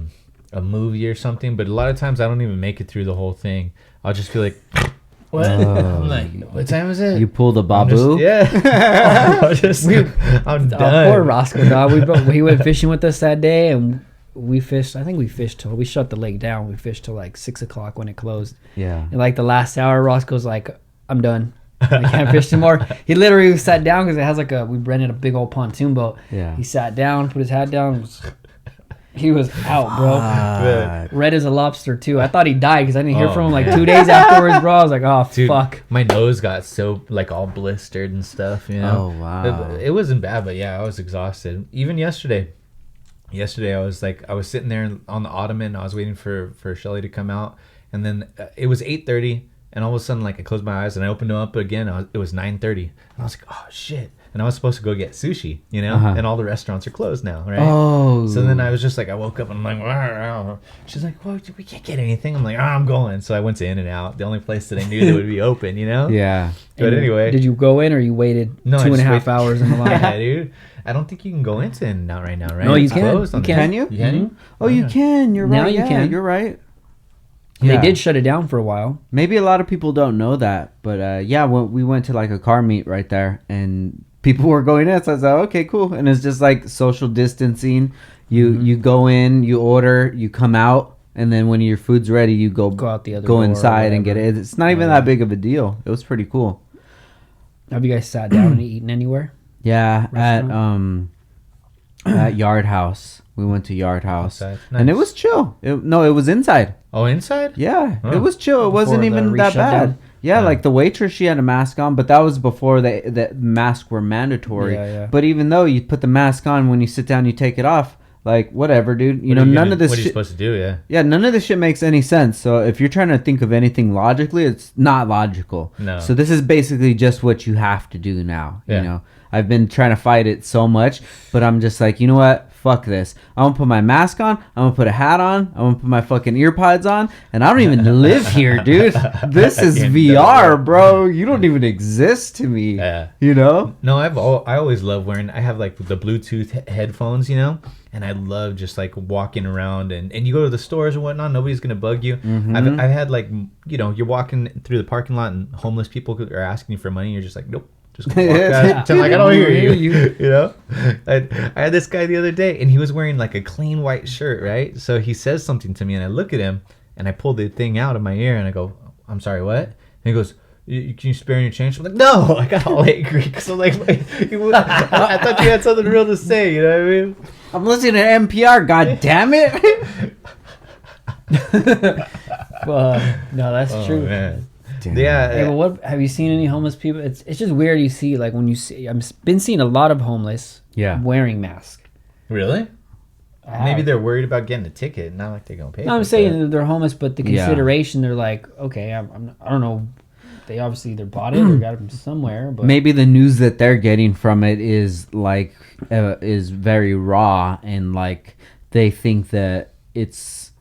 movie or something, but a lot of times I don't even make it through the whole thing. I'll just be like, what? I'm like, what time is it? You pulled a I'm babu? I'm done. Poor Roscoe, dog. He went fishing with us that day, and we fished. I think we fished till we shut the lake down. We fished till like 6 o'clock when it closed. Yeah. And like the last hour, Roscoe's like, "I'm done. I can't fish anymore." He literally sat down because it has like we rented a big old pontoon boat. Yeah. He sat down, put his hat down. He was out, bro. Fuck. Red as a lobster too. I thought he died because I didn't hear from him like 2 days afterwards, bro. I was like, "Oh Dude, fuck." my nose got so like all blistered and stuff, Oh, wow. It wasn't bad, but yeah, I was exhausted. Even yesterday I was sitting there on the ottoman. I was waiting for Shelly to come out, and then it was 8:30, and all of a sudden, like, I closed my eyes and I opened them up again. It was 9:30, and I was like, oh shit. And I was supposed to go get sushi, and all the restaurants are closed now, right? Oh. So then I was just like, I woke up and I'm like, "Wow." She's like, well, we can't get anything. I'm like, I'm going. So I went to In-N-Out, the only place that I knew that would be open, Yeah. But And anyway. did you go in or you waited No, I 2.5 just wait- hours in the line? Yeah, dude. I don't think you can go into In-N-Out right now, right? No, you It's can. closed You on can. the- Can you? You can? Mhm. Oh, you can. You're Now right. you Yeah, can. You're right. They Yeah. did shut it down for a while. Maybe a lot of people don't know that, but yeah, we went to like a car meet right there, and people were going in. So I was like, okay, cool. And it's just like social distancing. You go in, you order, you come out, and then when your food's ready, you go Go out the other door or inside and get whatever. it. It's not even that big of a deal. It was pretty cool. Have you guys sat down and eaten anywhere? Yeah, Restaurant? at Yard House. We went to Yard House, Outside. and it Nice. was chill. It was inside. Oh, inside? Yeah, Oh. it was chill. It wasn't Before the even that re-shutdown? bad. Yeah, Yeah. like the waitress, she had a mask on, but that was before the masks were mandatory. Yeah, yeah. But even though you put the mask on, when you sit down, you take it off. Like whatever, dude. What are you none gonna- of this. What are you shit, supposed to do? Yeah. yeah, none of this shit makes any sense. So if you're trying to think of anything logically, it's not logical. No. So this is basically just what you have to do now. Yeah. You know, I've been trying to fight it so much, but I'm just like, you know what? Fuck this. I'm gonna put my mask on. I'm gonna put a hat on. I'm gonna put my fucking ear pods on, and I don't even live here, dude. This is Fucking VR, dope. bro. You don't even exist to me. Yeah. You know? No, I always love wearing. I have like the Bluetooth headphones, you know, and I love just like walking around and you go to the stores and whatnot. Nobody's gonna bug you. Mm-hmm. I've had like, you know, you're walking through the parking lot and homeless people are asking you for money. You're just like, nope. Just walk Yeah. past. Like, I don't hear you. You. You know, I had this guy the other day, and he was wearing like a clean white shirt, right? So he says something to me, and I look at him, and I pull the thing out of my ear, and I go, "I'm sorry, what?" And he goes, "Can you spare any change?" I'm like, "No!" I got all angry because I'm like, I thought you had something real to say. You know what I mean? I'm listening to NPR. God damn it! No, that's Oh, true. man. Damn. Yeah. Hey, but what have you seen any homeless people? It's just weird. You see, like when you see, been seeing a lot of homeless Yeah. wearing masks. Really? I have. Maybe they're worried about getting a ticket. Not like they're gonna pay. No, I'm for saying it. that they're homeless, but the Yeah. consideration, they're like, okay, I don't know. They obviously either bought it or got it from somewhere, but Maybe the news that they're getting from it is like is very raw, and like they think that it's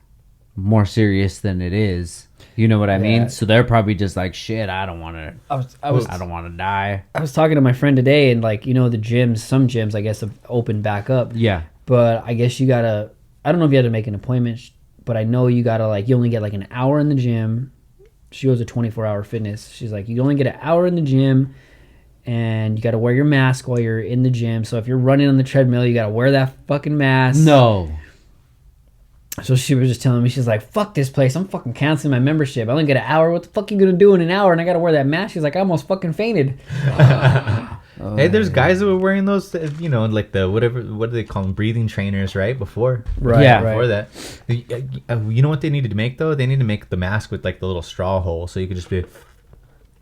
more serious than it is. You know what I Yeah. mean? So they're probably just like, shit. I don't want to. I don't want to die. was talking to my friend today, and like, you know, the gyms, some gyms I guess have opened back up, Yeah. but I guess you gotta. I don't know if you had to make an appointment, but I know you gotta like you only get like an hour in the gym. She goes to 24-hour fitness. She's like, you only get an hour in the gym, and you got to wear your mask while you're in the gym. So if you're running on the treadmill, you got to wear that fucking mask. No. So she was just telling me, she's like, fuck this place. I'm fucking canceling my membership. I only get an hour. What the fuck you gonna do in an hour? And I got to wear that mask. She's like, I almost fucking fainted. Hey, there's guys that were wearing those, you know, like the whatever. What do they call them? Breathing trainers, right? Before. Right. Yeah. Before that, you know what they needed to make though? They need to make the mask with like the little straw hole, so you could just be.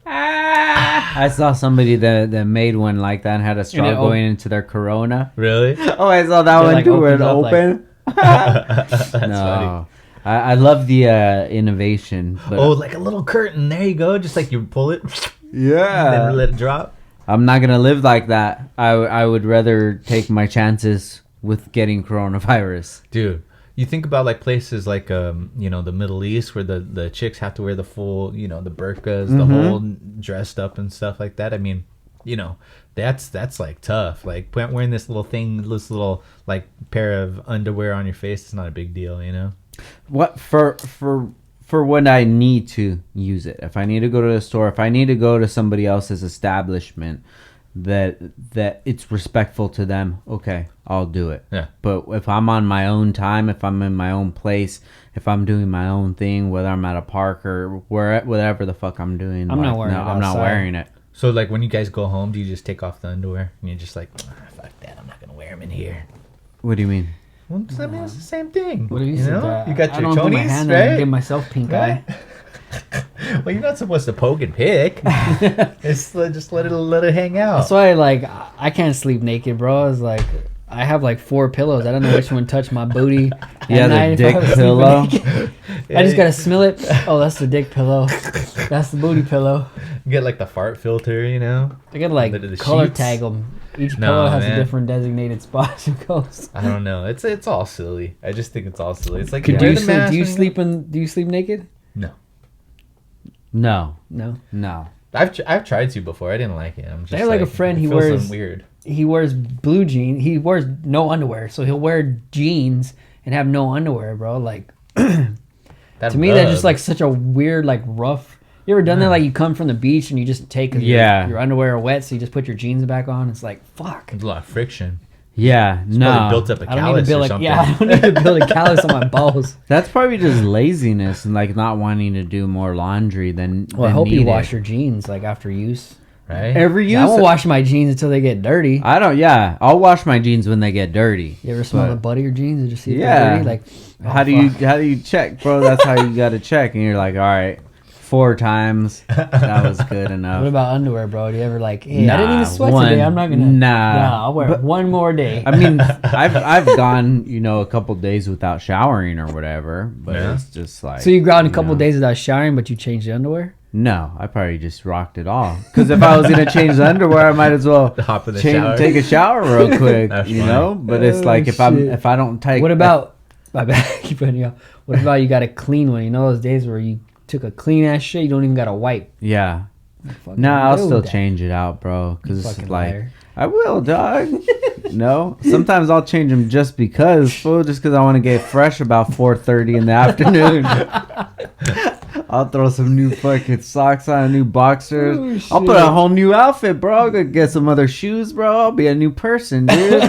I saw somebody that made one like that and had a straw it going into their Corona. Really? Oh, I saw that It, one like, too, where it opens up, open. That's funny. No. I love the innovation. But Oh, like a little curtain. There you go. Just like you pull it, yeah. then let it drop. I'm not gonna live like that. I would rather take my chances with getting coronavirus. Dude, you think about like places like you know, the Middle East where the chicks have to wear the full, you know, the burqas, the whole dressed up and stuff like that. I mean, you know, that's like tough. Like wearing this little thing, this little like pair of underwear on your face is not a big deal, you know. What for when I need to use it. If I need to go to the store, if I need to go to somebody else's establishment that it's respectful to them, okay, I'll do it. Yeah. But if I'm on my own time, if I'm in my own place, if I'm doing my own thing, whether I'm at a park or whatever the fuck I'm doing, I'm not wearing it I'm not outside. wearing it. So like when you guys go home, do you just take off the underwear and you're just like, fuck that, I'm not gonna wear them in here? What do you mean? Well, I mean, it's the same thing. What do you you say? know? That? You got I your don't put my chonies, hand there and right? give myself pink eye. Well, you're not supposed to poke and pick. It's just let it hang out. That's why, like, I can't sleep naked, bro. It's like I have like 4 pillows. I don't know which one touched my booty. at Yeah, the night if I dick was sleeping pillow. naked. I just gotta smell it. Oh, that's the dick pillow. That's the booty pillow. You get like the fart filter, you know. I gotta like The color sheets? tag them. Each No, pillow has man. a different designated spot it goes. I don't know. It's all silly. I just think it's all silly. It's like Do wear you the sleep? mask Do you when sleep? Do you sleep naked? No, No, No. no. I've tried to before. I didn't like it. I'm just I have, like, a friend, it he feels wears- something weird. He wears blue jeans. He wears no underwear, so he'll wear jeans and have no underwear, bro. Like That to me, that's rub. just like such a weird, like rough. You ever done that? Like you come from the beach and you just take Yeah. your underwear are wet, so you just put your jeans back on. It's like fuck. There's a lot of friction. Yeah, Probably no. built up a I don't need callus to build or like something. I don't need to build a callus on my balls. That's probably just laziness and like not wanting to do more laundry than. Well, I than hope you needed. wash your jeans like after use. right? Ever use I won't wash my jeans until they get dirty. I don't. Yeah, I'll wash my jeans when they get dirty. You ever smell But- the butt of your jeans and just see if Yeah. they're dirty? Like, oh, How do you check, bro? That's how you got to check, and you're like, all right, 4 times. That was good enough. What about underwear, bro? Do you ever like, hey, I Nah, didn't even sweat one- today. I'm not gonna. nah. I'll wear it one more day. I mean, I've gone, a couple days without showering or whatever, but Yeah. it's just like. So you go out a couple know. days without showering, but you change the underwear? No, I probably just rocked it all. Because if I was gonna change the underwear, I might as well Hop in the shower. take a shower real quick, That's you funny. know. But it's Oh, like if shit. I don't take. What about? My bad. Keep cutting you off. What about you got a clean one? You know those days where you took a clean ass shit, you don't even got to wipe. Yeah. Fucking No, I'll do still that. change it out, bro. Because it's Fucking like liar. I will, dog. No, sometimes I'll change them just because, fool. Just because I want to get fresh about 4:30 in the afternoon. I'll throw some new fucking socks on, new boxers. Oh, I'll put shit. a whole new outfit, bro. I'll go get some other shoes, bro. I'll be a new person, dude.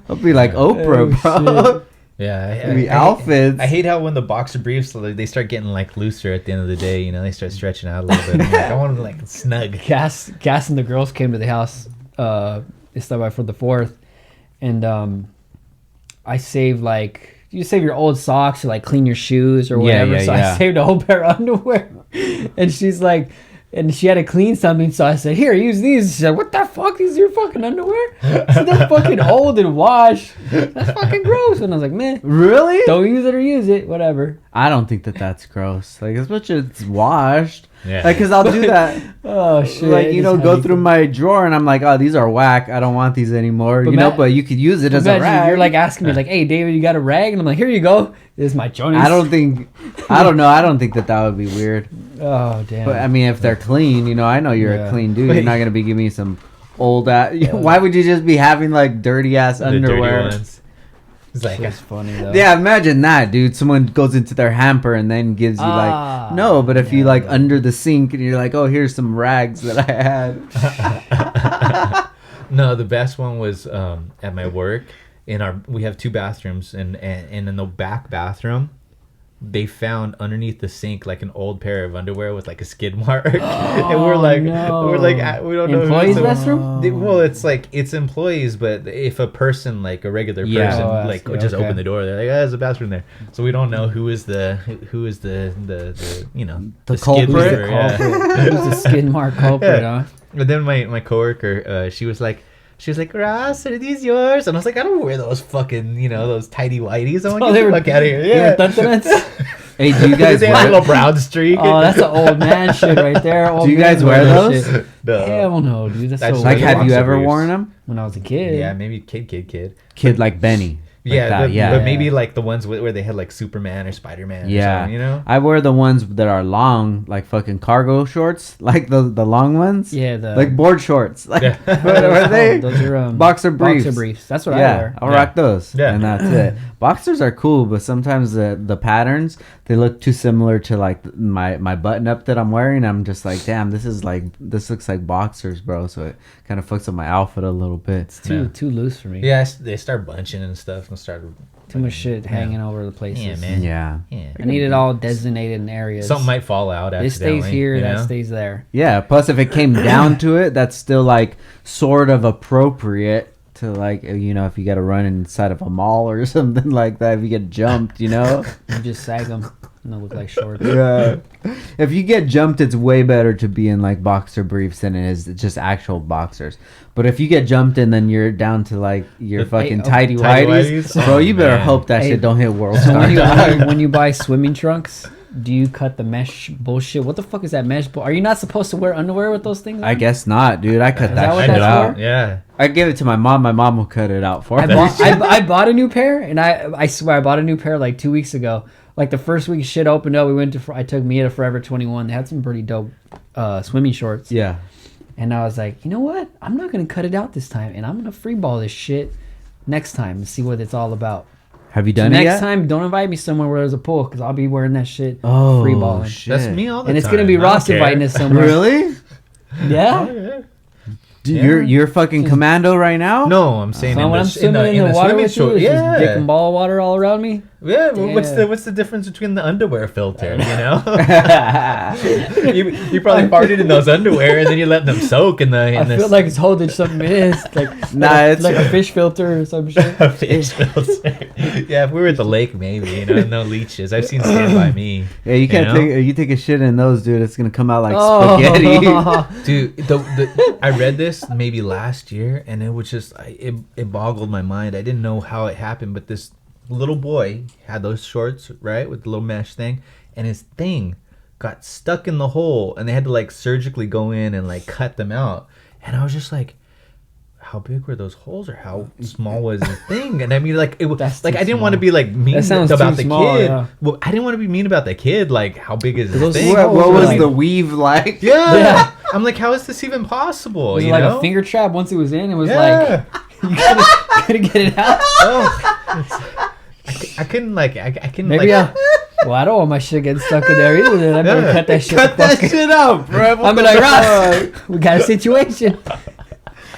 I'll be like Oprah, Oh, bro. Yeah, The outfits. I hate how when the boxer briefs, like, they start getting like looser at the end of the day. You know, they start stretching out a little bit. I'm like, I want them like snug. Cass and the girls came to the house. They stopped by for the 4th, and I saved like you save your old socks to like clean your shoes or Yeah, whatever. yeah, so yeah. I saved a whole pair of underwear, and she's like. And she had to clean something, so I said, "Here, use these." She said, "What the fuck? These are your fucking underwear? So they're fucking old and washed. That's fucking gross." And I was like, "Man, Really? don't use it or use it, whatever." I don't think that's gross. Like, as much as it's washed. Yeah. Like, because I'll do that. Oh shit! Like, Just go how through my drawer and I'm like, oh, these are whack. I don't want these anymore. But But you could use it as a Imagine rag. you're like asking me like, "Hey, David, you got a rag?" And I'm like, "Here you go. This is my Jonas." I don't know. I don't think that would be weird. Oh damn! But I mean, if they're clean, I know you're Yeah. a clean dude. Wait. You're not gonna be giving me some old ass. Why would you just be having like dirty ass The dirty underwear? ones. It's like, Shit's funny though. Yeah, imagine that, dude. Someone goes into their hamper and then gives you like no. But if you like under the sink and you're like, oh, here's some rags that I had. no, the best one was at my work. We have 2 bathrooms, and in the back bathroom, they found underneath the sink like an old pair of underwear with like a skid mark, and we're like, no. we don't know. Employees' who it's- restroom? Well, it's like it's employees, but if a person like a regular Yeah. person Oh, I like see. would just Okay. open the door, they're like, there's a bathroom there. So we don't know who is the The skid culprit? mover, Who's yeah. the skid mark culprit, Yeah. huh? But then my coworker, she was like, Ross, are these yours? And I was like, I don't wear those fucking, those tighty whities. I want Oh, to they get the were- fuck out of here. They were Yeah. Thundernuts? Hey, do you guys They had a wear? little brown streak. Oh, that's an old man shit right there. Old Do you man guys wear that those? shit. No. Hell no, dude. That's That's so like Like, weird. have you boxer ever briefs. worn them? When I was a kid. Yeah, maybe kid. Kid like Benny. Like Yeah, that, but, yeah. but maybe like the ones where they had like Superman or Spider-Man or Yeah, something, I wear the ones that are long, like fucking cargo shorts, like the long ones. Yeah, the Like board shorts. Like, Yeah. what are they? Those are Boxer briefs. Boxer briefs. That's what I Yeah, wear. I'll Yeah. rock those. Yeah. And that's it. Boxers are cool, but sometimes the patterns, they look too similar to like my button up that I'm wearing. I'm just like, damn, this looks like boxers, bro. So it kind of fucks up my outfit a little bit. Too loose for me. Yeah, they start bunching and stuff and start. Too much shit hanging over the places. Yeah, man. Yeah. Yeah. I need it all designated in areas. Something might fall out. This Accidentally, stays here, you that know? stays there. Yeah. Plus, if it came down to it, that's still like sort of appropriate to like, if you got to run inside of a mall or something like that. If you get jumped, You just sag them and they'll look like shorts. Yeah. If you get jumped, it's way better to be in like boxer briefs than it is just actual boxers. But if you get jumped and then you're down to like your The- fucking Hey, tidy tidy whities, whities? bro, you better man. hope that Hey, shit don't hit World So Star. when you buy swimming trunks, do you cut the mesh bullshit? What the fuck is that mesh? Are you not supposed to wear underwear with those things? I on? guess not, dude. I cut Is that that what shit that's out. for? Yeah. I give it to my mom. My mom will cut it out for I me. bought a new pair, and I swear I bought a new pair like 2 weeks ago. Like the first week shit opened up, I took Mia to Forever 21. They had some pretty dope swimming shorts. Yeah. And I was like, you know what? I'm not gonna cut it out this time, and I'm gonna freeball this shit next time and see what it's all about. Have you So done it next yet? time, don't invite me somewhere where there's a pool, because I'll be wearing that shit Oh, freeballing. shit. That's me all the And time. it's gonna be I don't Ross care. inviting us somewhere. Really? Yeah. Oh, yeah. Dude, Yeah. you're fucking commando right now? No, I'm saying So in when the, I'm swimming in the water swimming with you, short- it's just dick Yeah. and ball water all around me. Yeah, well, Yeah. what's the difference between the underwear filter? You know, you probably farted in those underwear and then you let them soak in the. I feel like it's holding something in. It's like Nah, like a fish filter or some shit. a fish filter. Yeah, if we were at the lake, maybe no leeches. I've seen Stand By Me. Yeah, you can't you know? take. You take a shit in those, dude. It's gonna come out like Oh. spaghetti. Dude, I read this maybe last year, and it was just it boggled my mind. I didn't know how it happened, but this little boy had those shorts, right, with the little mesh thing, and his thing got stuck in the hole, and they had to like surgically go in and like cut them out. And I was just like, how big were those holes, or how small was his thing? And I mean, like, it was That's like too I didn't small. want to be like mean That sounds about too the small, kid. yeah. Well, I didn't want to be mean about the kid. Like, how big is his Those thing? holes what were was like- the weave like? Yeah. Yeah. I'm like, how is this even possible? Was it you like know? a finger trap once it was in? It was Yeah. like you couldn't get it out. Oh, I couldn't like I couldn't Maybe like. well, I don't want my shit getting stuck in there either. Then I better Yeah. cut that shit. Cut the that fuck- shit out, bro. I'm be like, Ross, we got a situation.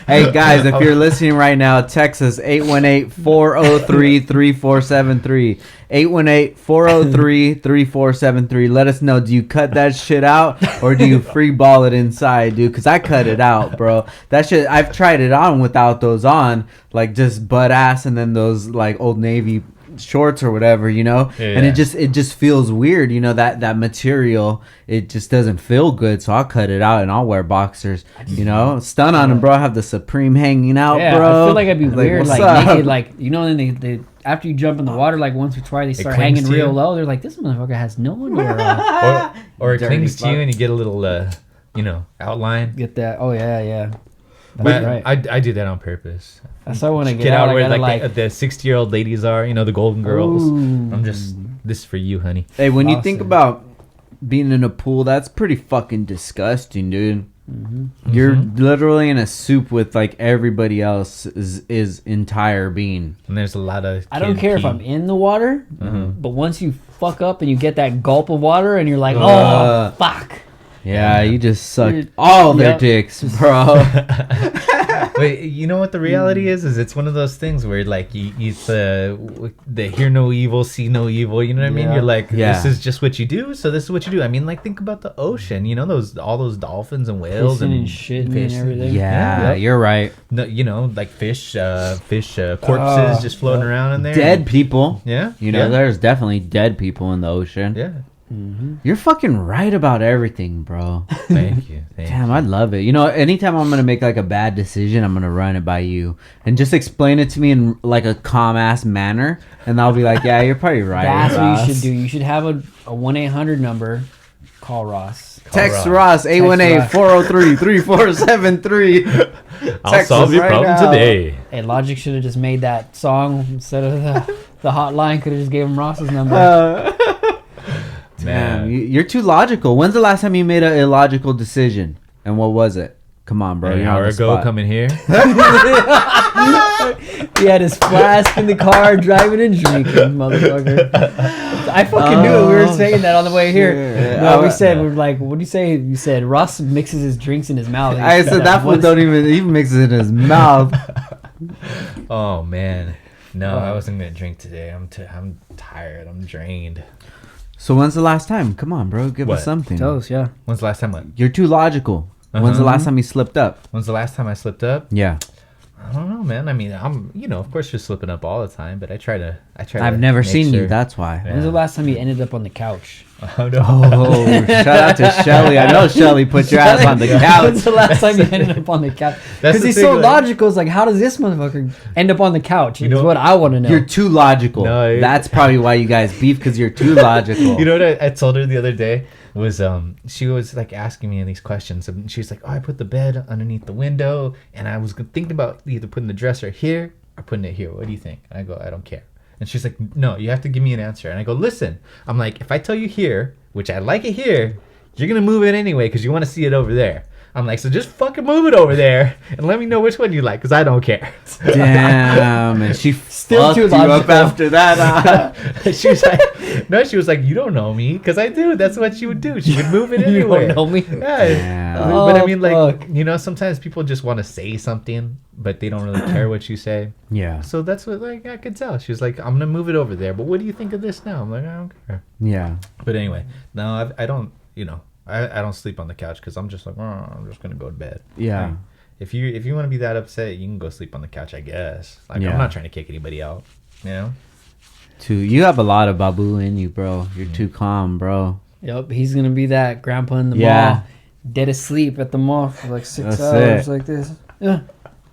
Hey guys, if you're listening right now, text us 818-403-3473. 818-403-3473. Let us know, do you cut that shit out or do you free ball it inside, dude? Because I cut it out, bro. That shit, I've tried it on without those on, like just butt ass and then those like Old Navy shorts or whatever, you know. Yeah. And it just feels weird, you know, that material, it just doesn't feel good. So I'll cut it out and I'll wear boxers, you know. Stun on them, bro. I have the Supreme hanging out, Yeah, bro. I feel like I'd be weird, what's like up? naked, like you know. Then they after you jump in the water, like once or twice, they start clings hanging to real you. low. They're like, this motherfucker has no underwear on. Or it Dirty clings to you fuck. and you get a little outline. Get that? Oh yeah. That's But right. I do that on purpose. That's why I want to Get get out. I where gotta like like. the 60-year-old ladies are, you know, the golden girls. Ooh. I'm just this is for you, honey. Hey, when you think Awesome. about being in a pool, that's pretty fucking disgusting, dude. Mm-hmm. You're literally in a soup with like everybody else's entire being. And there's a lot of. I don't kid care if pee. I'm in the water, Mhm. but once you fuck up and you get that gulp of water and you're like, oh Uh, fuck. Yeah, you just sucked Dude, all their yep. dicks, bro. Wait, you know what the reality is? Is it's one of those things where like it's the hear no evil, see no evil. You know what I mean? Yeah. You're like, Yeah. this is just what you do, so this is what you do. I mean, like think about the ocean. You know all those dolphins and whales Pissing and and shitting fish. and everything. Yeah, Yep. you're right. No, you know, like fish corpses Oh, just floating around in there. Dead people. Yeah. You know, yeah. there's definitely dead people in the ocean. Yeah. You're fucking right about everything, bro. Thank you. Thank Damn, I love it. You know, anytime I'm gonna make like a bad decision, I'm gonna run it by you and just explain it to me in like a calm ass manner, and I'll be like, "Yeah, you're probably right." That's what Ross." you should do. You should have a 1-800 number. Call Ross. Text Ross. Ross 818-403-3473. I'll Text solve us your right problem now. today. Hey, Logic should have just made that song instead of the hotline. Could have just gave him Ross's number. Damn, Man. you're too logical. When's the last time you made an illogical decision, and what was it? Come on, bro. An You're on hour the ago, spot. coming here. He had his flask in the car, driving and drinking, motherfucker. I fucking knew it. We were saying that on the way here. Yeah. No, we said, we were like, what do you say? You said Ross mixes his drinks in his mouth. I said that fool don't even mix it in his mouth. Oh man, no, I wasn't gonna drink today. I'm tired. I'm drained. So when's the last time? Come on, bro. Give What? us something. Tell us, yeah. When's the last time? You're too logical. When's the Uh-huh. last time you slipped up? When's the last time I slipped up? Yeah. I don't know, man. I mean, I'm, of course, you're slipping up all the time, but I try to. I've never make seen you. sure- That's why. Yeah. When's the last time you ended up on the couch? Oh no. Oh, shout out to Shelly. I know Shelly put your ass on the When's couch. the last time you ended up on the couch? That's Because the he's thing, so like- logical. It's like, how does this motherfucker end up on the couch? Is know- what I want to know. You're too logical. No, That's probably why you guys beef, because you're too logical. You know what I told her the other day was she was like asking me these questions, and she's like, "Oh, I put the bed underneath the window, and I was thinking about either putting the dresser here or putting it here. What do you think?" And I go, "I don't care." And she's like, "No, you have to give me an answer." And I go, "Listen, I'm like, if I tell you here, which I like it here, you're gonna move it anyway because you want to see it over there." I'm like, so just fucking move it over there and let me know which one you like, because I don't care. Damn, and she Still fucked too you up logical. after that. She was like, no, she was like, you don't know me, because I do. That's what she would do. She would move it You anyway. don't know me? Yeah. Damn. But I mean, like, fuck. you know, sometimes people just want to say something, but they don't really care what you say. Yeah, So that's what, like, I could tell. She was like, I'm gonna move it over there, but what do you think of this now? I'm like, I don't care. yeah, But anyway, no, I don't. You know, I don't sleep on the couch because I'm just like, oh, I'm just gonna go to bed. yeah. Like, if you want to be that upset, you can go sleep on the couch, I guess. Like, Yeah. I'm not trying to kick anybody out. You know. You have a lot of babu in you, bro. You're too calm, bro. Yep, he's gonna be that grandpa in the Yeah. mall, dead asleep at the mall for like 6 That's hours, it. like this. Yeah,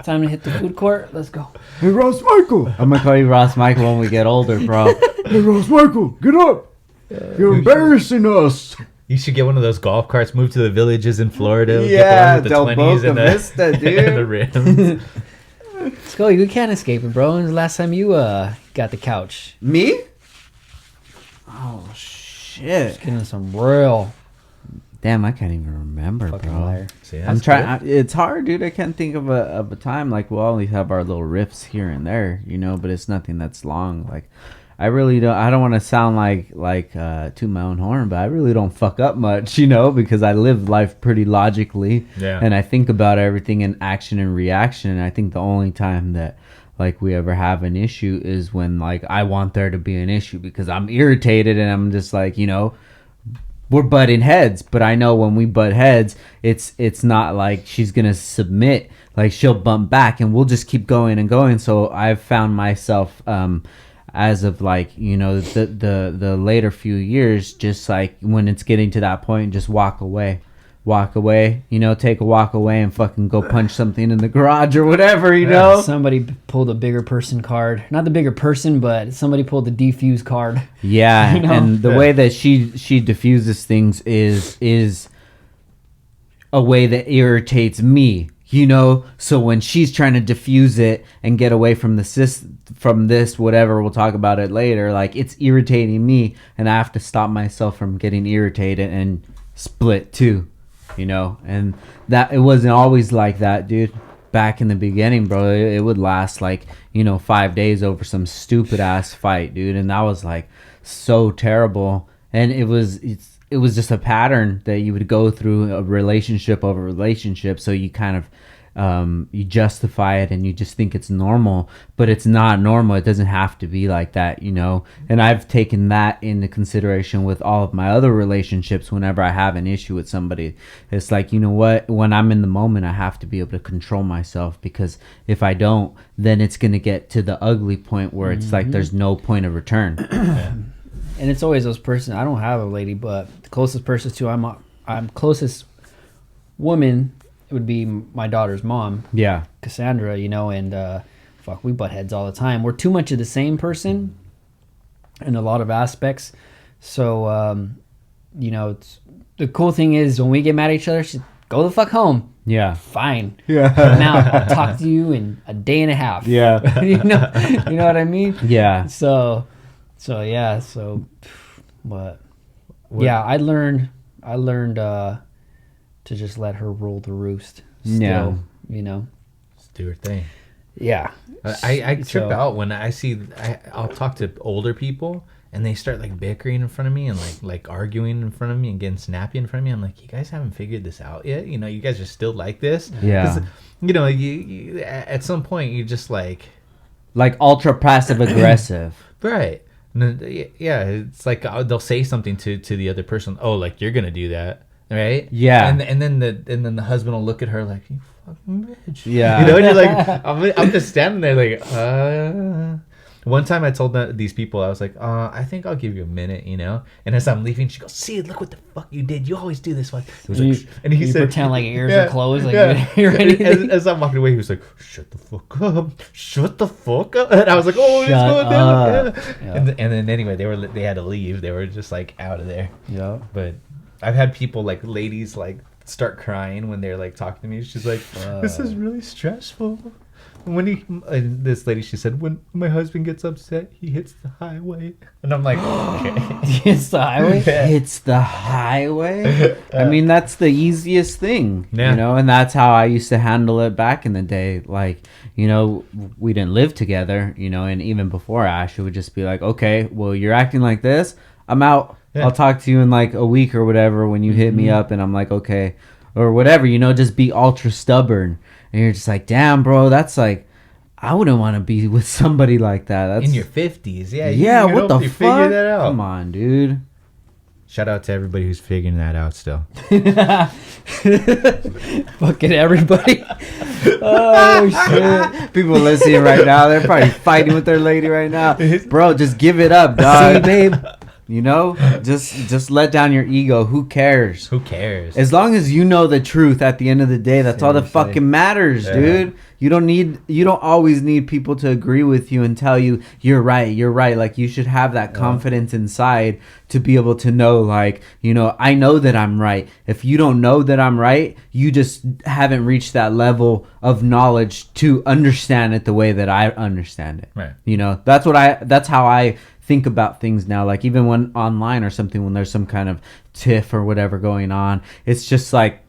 time to hit the food court. Let's go. Hey, Ross Michael. I'm gonna call you Ross Michael when we get older, bro. Hey, Ross Michael, get up. You're embarrassing us. You should get one of those golf carts, move to the villages in Florida. Yeah, get the Del one with the 20s Boca and the, Vista, dude. and the rims. Let's go. You can't escape it, bro. When's the last time you got the couch? Me? Oh shit! Getting some real Damn, I can't even remember, fucking bro. liar. See, I'm that's trying. good. It's hard, dude. I can't think of a time. Like, we'll always have our little riffs here and there, you know. But it's nothing that's long. Like, I really don't. I don't want to sound like to my own horn, but I really don't fuck up much, you know, because I live life pretty logically. Yeah. And I think about everything in action and reaction. And I think the only time that like we ever have an issue is when like I want there to be an issue because I'm irritated and I'm just like, you know, we're butting heads, but I know when we butt heads, it's not like she's gonna submit. Like, she'll bump back, and we'll just keep going and going. So I've found myself, as of like, you know, the later few years, just like when it's getting to that point, just walk away, you know, take a walk away and fucking go punch something in the garage or whatever, you know. Somebody pulled a bigger person card. Not the bigger person, but somebody pulled the defuse card. Yeah, You know? and the way that she diffuses things is a way that irritates me, you know. So when she's trying to diffuse it and get away from from this whatever, we'll talk about it later, like, it's irritating me, and I have to stop myself from getting irritated and split too, you know. And that it wasn't always like that, dude. Back in the beginning, bro, it would last like, you know, 5 days over some stupid ass fight, dude, and that was like so terrible. And it was just a pattern that you would go through, a relationship over relationship. So you kind of you justify it and you just think it's normal, but it's not normal. It doesn't have to be like that, you know. And I've taken that into consideration with all of my other relationships. Whenever I have an issue with somebody, it's like, you know what, when I'm in the moment, I have to be able to control myself, because if I don't, then it's going to get to the ugly point where it's like there's no point of return. And it's always those person. I don't have a lady, but the closest person to I'm closest woman would be my daughter's mom, Yeah. Cassandra, you know. And fuck, we butt heads all the time. We're too much of the same person in a lot of aspects. So you know, the cool thing is when we get mad at each other, she's go the fuck home. Yeah. Fine. Yeah. Now I'll talk to you in a day and a half. Yeah. you know what I mean? Yeah. So yeah. So, but yeah, I learned to just let her rule the roost. Still, Yeah. you know. Just do her thing. Yeah. I trip So- out when I see I'll talk to older people and they start like bickering in front of me and like arguing in front of me and getting snappy in front of me. I'm like, you guys haven't figured this out yet? You know, you guys are still like this? Yeah. 'Cause, you know, you at some point you just like, Like ultra passive aggressive. right. And then, yeah, it's like they'll say something to the other person. Oh, like, you're gonna do that, right? Yeah. And then the husband will look at her like, you fucking bitch. Yeah. You know, and you're like, I'm just standing there like, One time I told these people, I was like, I think I'll give you a minute, you know. And as I'm leaving, she goes, "See, look what the fuck you did. You always do this one." He was like, and he you said, pretend like your ears are closed, like you're as, anything. as I'm walking away, he was like, "Shut the fuck up, shut the fuck up." And I was like, "Oh, it's Shut going down." up. Yeah. Yeah. And then anyway, they had to leave. They were just like out of there. Yeah. But I've had people, like ladies, like start crying when they're like talking to me. She's like, "This is really stressful." this lady, she said, when my husband gets upset, he hits the highway. And I'm like, okay. It's the highway. It's the highway. I mean, that's the easiest thing, Yeah. you know, and that's how I used to handle it back in the day. Like, you know, we didn't live together, you know, and even before Ash, it would just be like, okay, well, you're acting like this. I'm out. Yeah. I'll talk to you in like a week or whatever when you hit me up, and I'm like, okay, or whatever, you know, just be ultra stubborn. And you're just like, damn, bro, that's like, I wouldn't want to be with somebody like that. That's In your 50s. Yeah. yeah. You What the you fuck? Figure that out. Come on, dude. Shout out to everybody who's figuring that out still. Fucking everybody. Oh shit. People listening right now, they're probably fighting with their lady right now. Bro, just give it up, dog. See, babe. You know, just let down your ego. Who cares? Who cares? As long as you know the truth at the end of the day, that's all that Seriously. fucking matters, Yeah. dude. You don't always need people to agree with you and tell you you're right. Like, you should have that confidence inside to be able to know, like, you know, I know that I'm right. If you don't know that I'm right, you just haven't reached that level of knowledge to understand it the way that I understand it. Right. You know, that's how I think about things now. Like, even when online or something, when there's some kind of tiff or whatever going on, it's just like,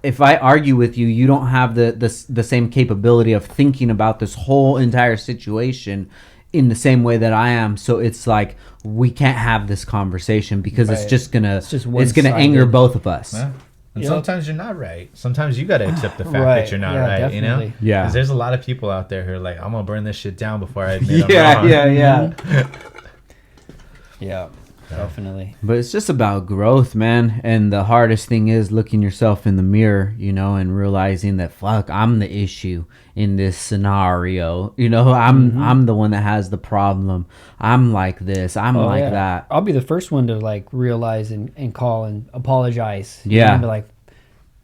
if I argue with you, you don't have the same capability of thinking about this whole entire situation in the same way that I am. So it's like, we can't have this conversation because it's Right. just gonna It's just it's gonna anger one-sided. both of us. Yeah. And Yeah. sometimes you're not right. Sometimes you got to accept the fact Right. that you're not Yeah, right, you know? definitely. Yeah. 'Cause there's a lot of people out there who are like, I'm going to burn this shit down before I admit I'm Yeah, wrong. yeah. Yeah, definitely. But it's just about growth, man. And the hardest thing is looking yourself in the mirror, you know, and realizing that, fuck, I'm the issue in this scenario. You know, I'm the one that has the problem. I'm like this. I'm Oh, like yeah. that. I'll be the first one to like realize and call and apologize. You Yeah. know, and be like,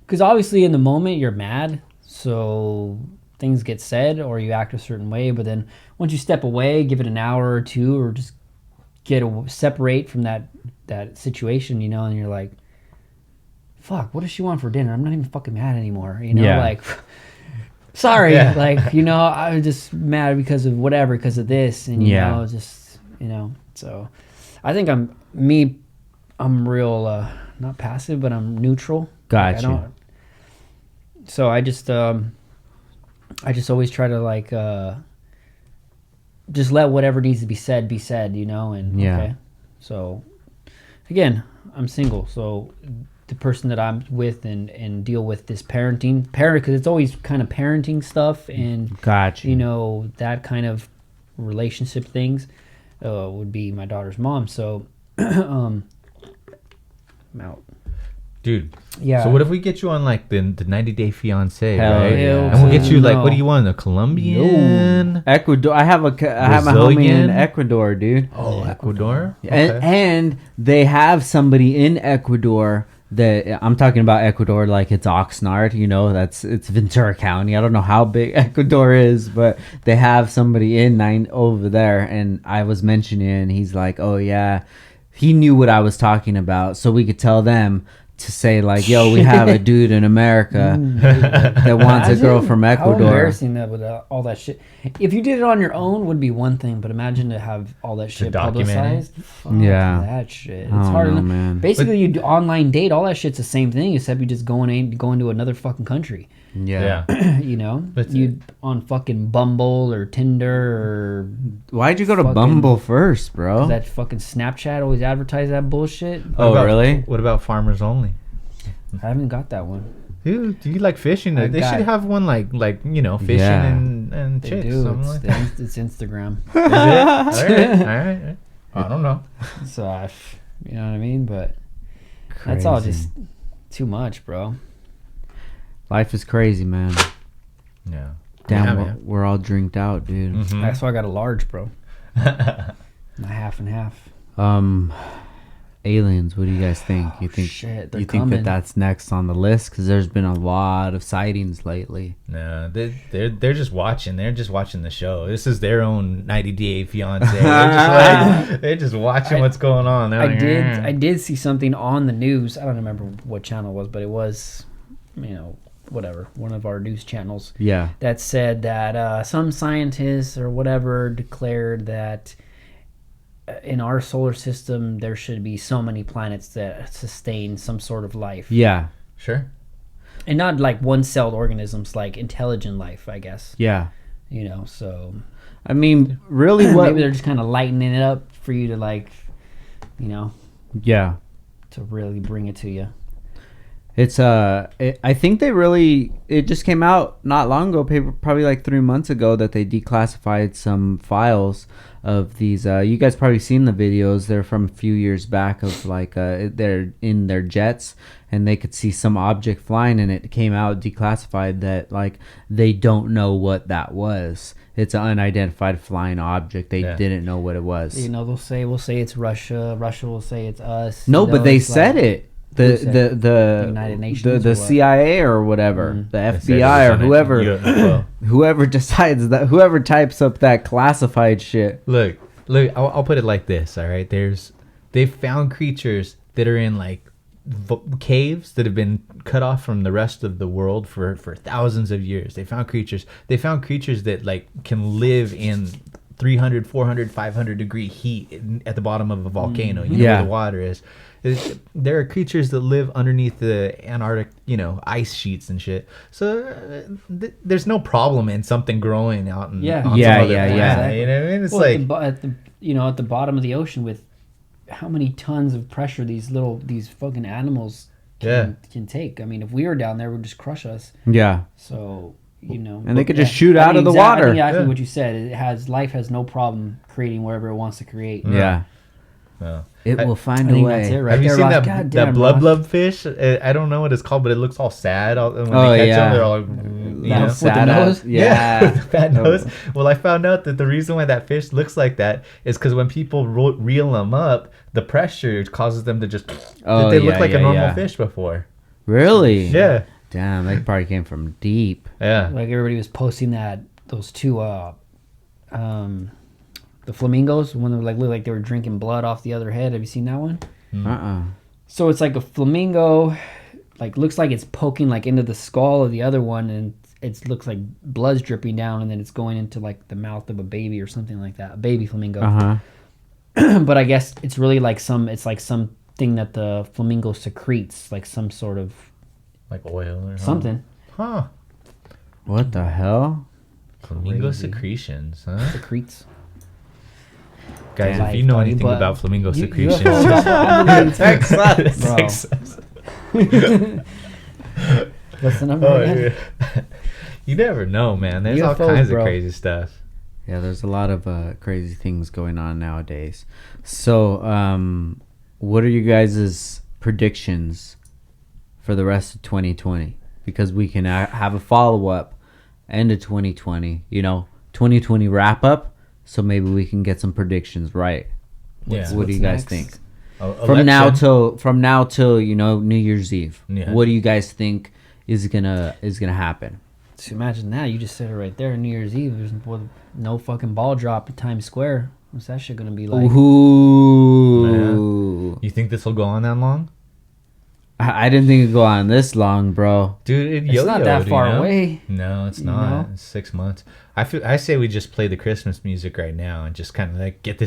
because obviously in the moment you're mad, so things get said or you act a certain way. But then once you step away, give it an hour or two, or just separate from that situation, you know, and you're like, fuck, what does she want for dinner? I'm not even fucking mad anymore. You know, Yeah. like, sorry, Yeah. like, you know, I was just mad because of whatever, because of this, and you Yeah. know, just, you know. So I think I'm real not passive, but I'm neutral. Like, Gotcha. so I just always try to like just let whatever needs to be said, you know. And Yeah. okay, so again, I'm single, so the person that I'm with and deal with this parent, because it's always kind of parenting stuff and Gotcha. you know, that kind of relationship things would be my daughter's mom. So I'm out. Dude. Yeah. So what if we get you on like the 90-day fiance, Hell right? yeah. And we'll get you like, No. what do you want? A Colombian? Ecuador. I have a homie in Brazilian? Ecuador, dude. Oh, Ecuador? And they have somebody in Ecuador that I'm talking about Ecuador like it's Oxnard, you know, it's Ventura County. I don't know how big Ecuador is, but they have somebody over there, and I was mentioning it, and he's like, oh yeah, he knew what I was talking about, so we could tell them to say like, yo, we have a dude in America that wants a girl from How Ecuador. embarrassing that with all that shit. If you did it on your own, would be one thing, but imagine to have all that shit document it. publicized. Fuck Yeah. that shit. It's I don't hard know, enough. man. Basically, you do online date. All that shit's the same thing, except you just going to another fucking country. Yeah. You know, But- you on fucking Bumble or Tinder or Why'd you go to Fucking- Bumble first, bro? that fucking Snapchat always advertise that bullshit. Oh, really? What about Farmers Only? I haven't got that one. Dude, do you like fishing? I They got should it. have one like you know, fishing Yeah. and They chicks. do. Something It's, like that. it's Instagram. Is it? All right. I don't know. So you know what I mean, but that's all Crazy. just too much, bro. Life is crazy, man. Yeah. Damn, Yeah, we're, man. we're all drinked out, dude. Mhm. That's why I got a large, bro. My half and half. Aliens. What do you guys think? You think shit, they're you think coming. that's next on the list? Because there's been a lot of sightings lately. No, they're just watching. They're just watching the show. This is their own 90-day fiance. They're just watching what's going on. They're like, I did see something on the news. I don't remember what channel it was, but it was, you know, whatever, one of our news channels. Yeah. That said that some scientists or whatever declared that in our solar system there should be so many planets that sustain some sort of life. Yeah. Sure. And not like one-celled organisms, like intelligent life, I guess. Yeah. You know, so I mean, really, what? maybe they're just kind of lightening it up for you to like, you know, Yeah. to really bring it to you. It's I think they really. It just came out not long ago, probably like 3 months ago, that they declassified some files of these. You guys probably seen the videos. They're from a few years back of like they're in their jets and they could see some object flying, and it came out declassified that like they don't know what that was. It's an unidentified flying object. They didn't know what it was. You know, we'll say it's Russia. Russia will say it's us. No, You know, but they it's said like- it. Who said it? The United Nations the or what? CIA or whatever, Mhm. the They said it FBI or was on whoever, UFO. whoever decides that, whoever types up that classified shit. Look. I'll put it like this. All right, they've found creatures that are in like caves that have been cut off from the rest of the world for thousands of years. They found creatures that like can live in 300, 400, 500 degree heat at the bottom of a volcano. You know Yeah. where the water is. There are creatures that live underneath the Antarctic, ice sheets and shit. So there's no problem in something growing out in Yeah. on Yeah, some other yeah, planet, yeah. You know what I mean? It's Well, like at the bottom of the ocean with how many tons of pressure these fucking animals can take. I mean, if we were down there, it would just crush us. Yeah, So, you know. and they could but just shoot I out think of the I think water. exactly Yeah. what you said. Life has no problem creating wherever it wants to create. Yeah, oh. it will I find a think way. that's it right Have you there, seen Ross. that God damn, blub Ross. blub fish? I don't know what it's called, but it looks all sad. When Oh, they catch yeah. them, they're all like, That with the Sad nose? ass- Yeah. the fat nose. Well, I found out that the reason why that fish looks like that is because when people reel them up, the pressure causes them to just. Oh, they look yeah, like yeah, a normal yeah. fish before. Really? Yeah, Damn, they probably came from deep. yeah. Like everybody was posting those two the flamingos, one that like looked like they were drinking blood off the other head. Have you seen that one? So it's like a flamingo, like looks like it's poking like into the skull of the other one, and it looks like blood's dripping down, and then it's going into like the mouth of a baby or something like that, a baby flamingo. But I guess it's really like something that the flamingo secretes, like some sort of Like oil or something. Huh. What the hell? Flamingo Crazy. secretions, huh? Secretes. Guys, Life, if you know buddy, anything but about flamingo you- secretions, Text us. Bro. text us. What's the number Oh, again? yeah. You never know, man. There's all UFOs, kinds bro. of crazy stuff. Yeah, there's a lot of crazy things going on nowadays. So, what are you guys' predictions for the rest of 2020? Because we can have a follow-up end of 2020. 2020 wrap-up. So maybe we can get some predictions right. Yeah. What do you guys What's think? Election. From now till New Year's Eve. Yeah. What do you guys think is gonna happen? So imagine that. You just said it right there. New Year's Eve. There's no fucking ball drop at Times Square. What's that shit gonna be like? Ooh. You think this will go on that long? I didn't think it'd go on this long, bro. Dude, It's not that far away. No, it's You not. know? It's 6 months. I say we just play the Christmas music right now and just kind of like get the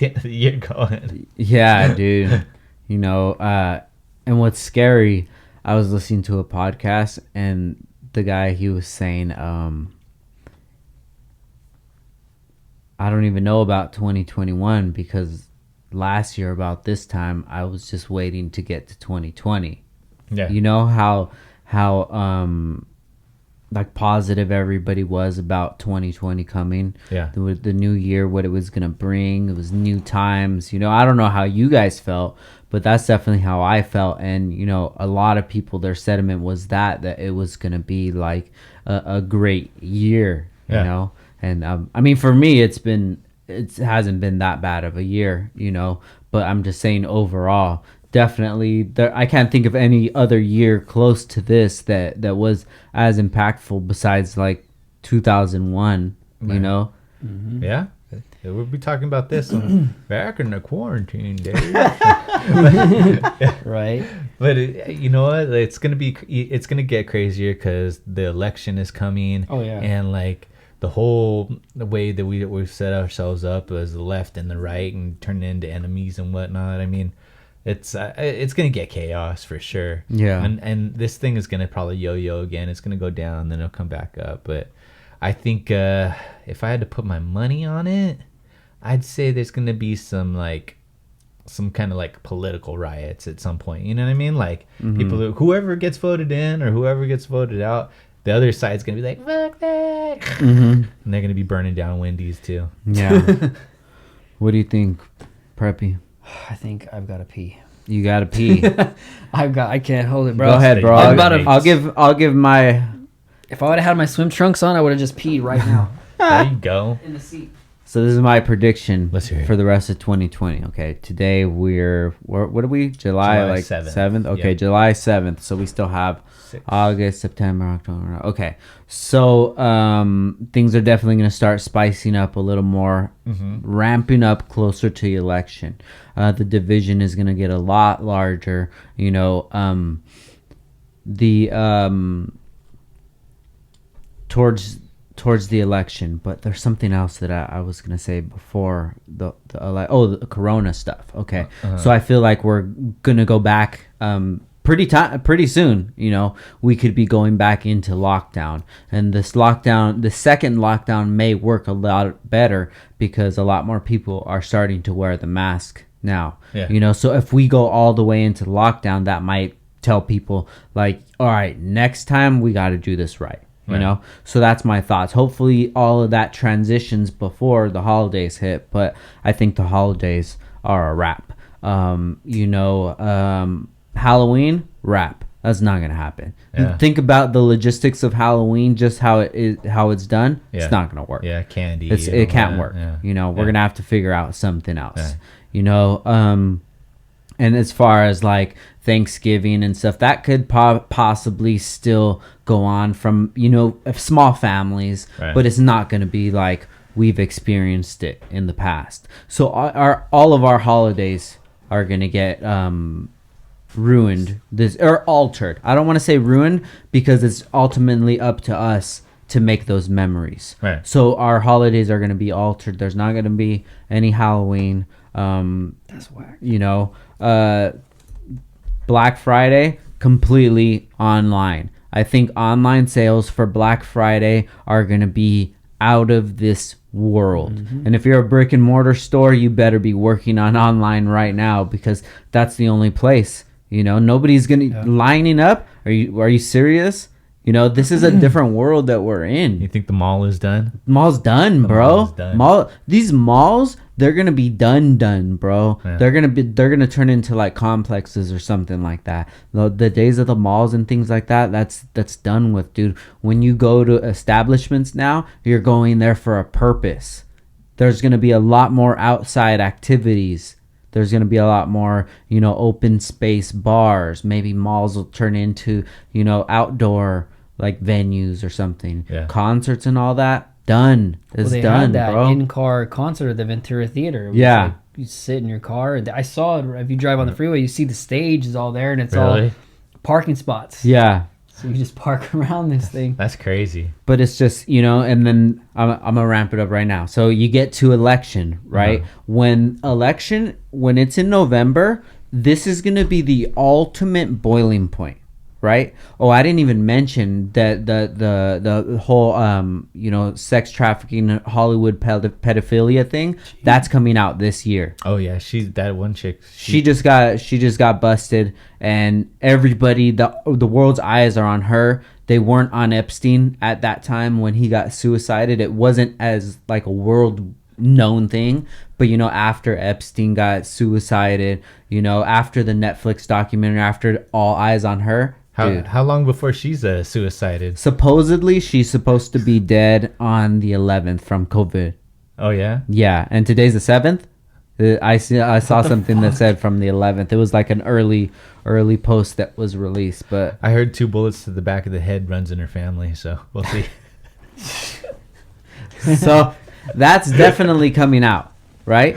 end of the year going. Yeah, dude. And what's scary, I was listening to a podcast and the guy, he was saying, I don't even know about 2021 because last year about this time I was just waiting to get to 2020. Yeah. You know how like positive everybody was about 2020 coming. Yeah. The new year, what it was gonna bring. It was new times. I don't know how you guys felt, but that's definitely how I felt. And a lot of people, their sentiment was that it was gonna be like a great year. Yeah. And I mean, for me, it hasn't been that bad of a year. But I'm just saying overall. Definitely, I can't think of any other year close to this that was as impactful besides like 2001. Right. You know, Yeah. We'll be talking about this one back in the quarantine days. Right. But you know what? It's gonna get crazier because the election is coming. Oh, yeah. And like the way that we've set ourselves up as the left and the right and turning into enemies and whatnot. I mean, it's gonna get chaos for sure. Yeah. And this thing is gonna probably yo-yo again. It's gonna go down, then it'll come back up. But I think if I had to put my money on it, I'd say there's gonna be some kind of like political riots at some point. You know what I mean? Like people, whoever gets voted in or whoever gets voted out, the other side's gonna be like, fuck that, and they're gonna be burning down Wendy's too. Yeah. What do you think, Preppy? I think I've got to pee. You gotta pee. I can't hold it, bro. Go ahead, bro. I'm about to- I'll give my. If I would have had my swim trunks on, I would have just peed right now. There you go. In the seat. So this is my prediction Let's hear it. for the rest of 2020. Okay, today what are we? July 7th. Okay, Yep. July 7th. So we still have 6. August, September, October. Okay, so things are definitely going to start spicing up a little more, ramping up closer to the election. The division is going to get a lot larger. You know, towards the election, but there's something else that I was gonna say before the corona stuff. Okay, so I feel like we're gonna go back pretty soon. You know, we could be going back into lockdown, and the second lockdown may work a lot better because a lot more people are starting to wear the mask now. Yeah. You know, so if we go all the way into lockdown, that might tell people like, all right, next time we got to do this right. You know, so that's my thoughts. Hopefully all of that transitions before the holidays hit, but I think the holidays are a wrap. Halloween, wrap. That's not gonna happen. Yeah. Think about the logistics of Halloween, just how it's done. Yeah. It's not gonna work. Yeah, candy. It can't work. Yeah. You know, we're Yeah. gonna have to figure out something else. Yeah. You know, and as far as like Thanksgiving and stuff, that could possibly still go on from, you know, small families, Right. but it's not going to be like we've experienced it in the past. So all of our holidays are going to get ruined, or altered. I don't want to say ruined because it's ultimately up to us to make those memories. Right. So our holidays are going to be altered. There's not going to be any Halloween. That's whack. You know, Black Friday completely online. I think online sales for Black Friday are going to be out of this world. And if you're a brick and mortar store, you better be working on online right now because that's the only place. You know, nobody's going to lining up. Are you serious? You know, this is a different world that we're in. You think the mall is done? Mall's done, bro. mall is done. These malls, they're gonna be done, bro. Yeah. They're gonna turn into like complexes or something like that. The days of the malls and things like that, that's done with, dude. When you go to establishments now, you're going there for a purpose. There's gonna be a lot more outside activities. There's going to be a lot more, you know, open space bars. Maybe malls will turn into, you know, outdoor like venues or something. Yeah. Concerts and all that, done. It's They done, had that bro. in-car concert at the Ventura Theater. It was Yeah. like, you sit in your car. I saw it. If you drive on the freeway, you see the stage is all there, and it's Really? all parking spots. Yeah. So you just park around this thing. That's crazy. But it's just, you know, and then I'm going to ramp it up right now. So you get to election, right? When it's in November, this is going to be the ultimate boiling point, right? Oh, I didn't even mention that the whole, you know, sex trafficking, Hollywood pedophilia thing, that's coming out this year. Oh yeah, that one chick. She just got busted, and everybody, the world's eyes are on her. They weren't on Epstein at that time when he got suicided. It wasn't as like a world known thing, but you know, after Epstein got suicided, you know, after the Netflix documentary, after all eyes on her, dude. How long before she's suicided? Supposedly she's supposed to be dead on the 11th from COVID. Oh yeah. Yeah, and today's the 7th. I saw something that said from the 11th. It was like an early post that was released, but I heard 2 bullets to the back of the head runs in her family, so we'll see. so That's definitely coming out, right?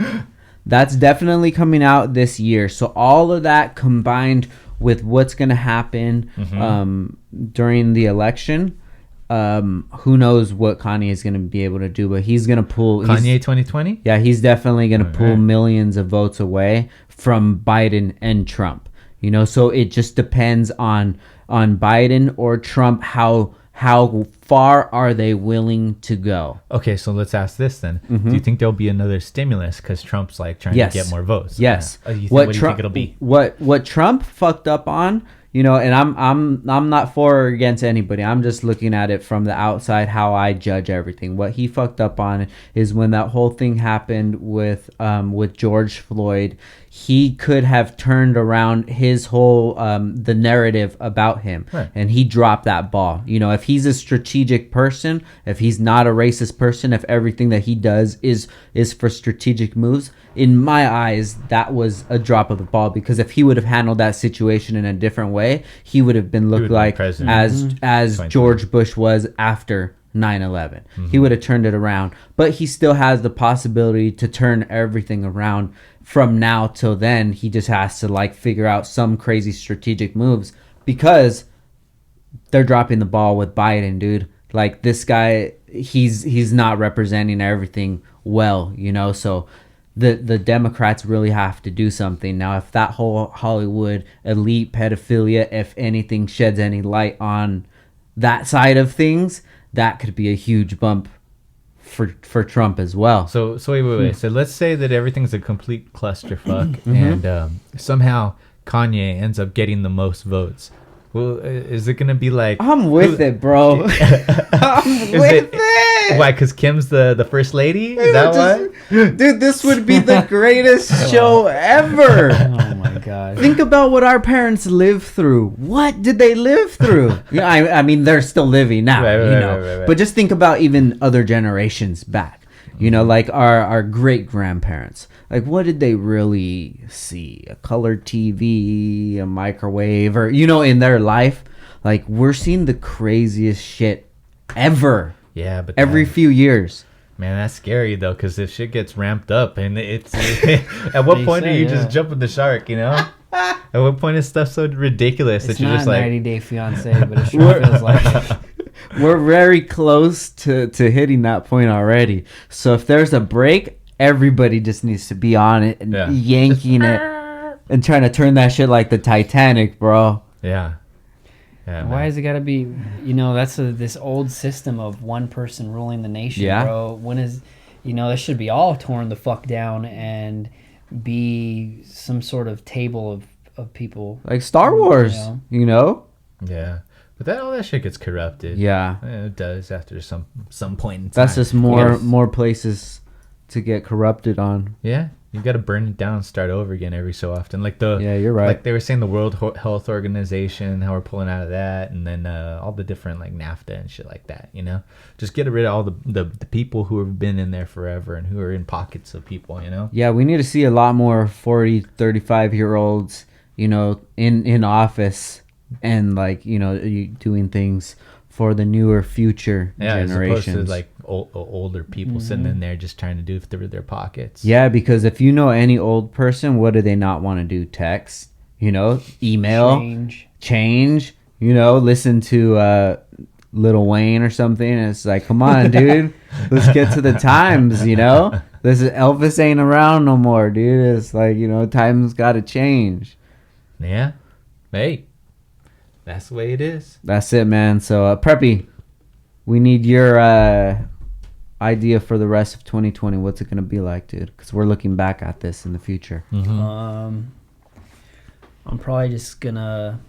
That's definitely coming out this year. So all of that combined with what's going to happen during the election, who knows what Kanye is going to be able to do, but he's going to pull... Kanye 2020? Yeah, he's definitely going to pull right. millions of votes away from Biden and Trump. You know, so it just depends on Biden or Trump, how far are they willing to go? Okay, so let's ask this then. Do you think there'll be another stimulus because Trump's like trying Yes. to get more votes? Yes. Yeah. What do you think it'll be? What Trump fucked up on, you know, and I'm not for or against anybody. I'm just looking at it from the outside, how I judge everything. What he fucked up on is when that whole thing happened with George Floyd. He could have turned around his whole the narrative about him, Right. and he dropped that ball. You know, if he's a strategic person, if he's not a racist person, if everything that he does is for strategic moves, in my eyes, that was a drop of the ball. Because if he would have handled that situation in a different way, he would have been looked like president. as George Bush was after 9/11. He would have turned it around, but he still has the possibility to turn everything around from now till then. He just has to like figure out some crazy strategic moves, because they're dropping the ball with Biden, dude. Like, this guy, he's not representing everything well, you know. So the Democrats really have to do something now. If that whole Hollywood elite pedophilia, if anything, sheds any light on that side of things, that could be a huge bump for Trump as well. So wait. So let's say that everything's a complete clusterfuck, and somehow Kanye ends up getting the most votes. Well, is it gonna be like... I'm with it, bro. I'm with it. Why? Because Kim's the first lady? Is that why? Dude, this would be the greatest show ever. Oh my god. Think about what our parents lived through. What did they live through? Yeah, I mean, they're still living now, Right, you know. right. But just think about even other generations back. You know, like our great grandparents. Like, what did they really see? A color TV, a microwave, or, you know, in their life? Like, we're seeing the craziest shit ever. Yeah, but Every few years. man, that's scary though, because if shit gets ramped up, and it's at what They point say, are you yeah. just jumping the shark? You know, at what point is stuff so ridiculous It's that you're not just a like, 90-day fiance, but it sure feels like it. We're very close to hitting that point already. So if there's a break, everybody just needs to be on it and Yeah. yanking it and trying to turn that shit like the Titanic, bro. yeah. Why man. has it got to be? You know, that's this old system of one person ruling the nation, Yeah. bro. When is, you know, that should be all torn the fuck down and be some sort of table of people. Like Star Wars, Yeah. you know? Yeah, but all that shit gets corrupted. Yeah. It does after some point in time. That's just more places to get corrupted on. Yeah, you got to burn it down and start over again every so often. Like Yeah, you're right. Like they were saying, the World Health Organization, how we're pulling out of that, and then all the different like NAFTA and shit like that. You know, just get rid of all the people who have been in there forever and who are in pockets of people. You know. Yeah, we need to see a lot more 40, 35-year-olds, you know, in office and, like, you know, doing things for the newer future Yeah, as generations. opposed to like older people sitting in there just trying to do it through their pockets. Yeah, because if you know any old person, what do they not want to do? Text, you know, email, change, you know, listen to Lil Wayne or something. And it's like, come on, dude, let's get to the times, you know? Elvis ain't around no more, dude. It's like, you know, times got to change. Yeah. Hey, that's the way it is. That's it, man. So, Preppy, we need your idea for the rest of 2020. What's it going to be like, dude? Because we're looking back at this in the future. I'm probably just gonna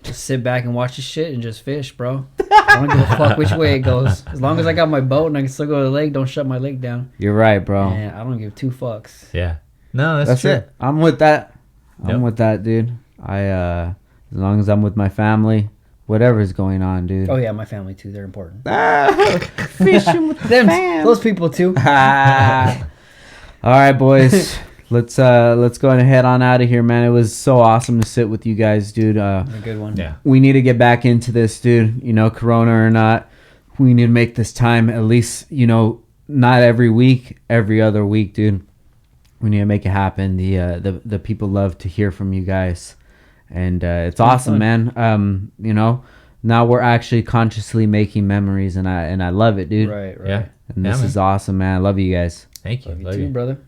sit back and watch the shit and just fish, bro. I don't give a fuck which way it goes. As long as I got my boat and I can still go to the lake, don't shut my lake down. You're right, bro. And I don't give two fucks. Yeah. No, that's true. it. I'm with that. I'm Yep. with that, dude. As long as I'm with my family, whatever's going on, dude. Oh yeah, my family too. They're important. Fishing with Them, those people too. All right, boys. Let's go and head on out of here, man. It was so awesome to sit with you guys, dude. A good one. Yeah. We need to get back into this, dude. You know, Corona or not, we need to make this time at least, you know, not every week, every other week, dude. We need to make it happen. The people love to hear from you guys, and it's awesome, man. You know, now we're actually consciously making memories, and I love it, dude. Right. Yeah. And this is awesome, man. I love you guys. Thank you. Love you too, brother.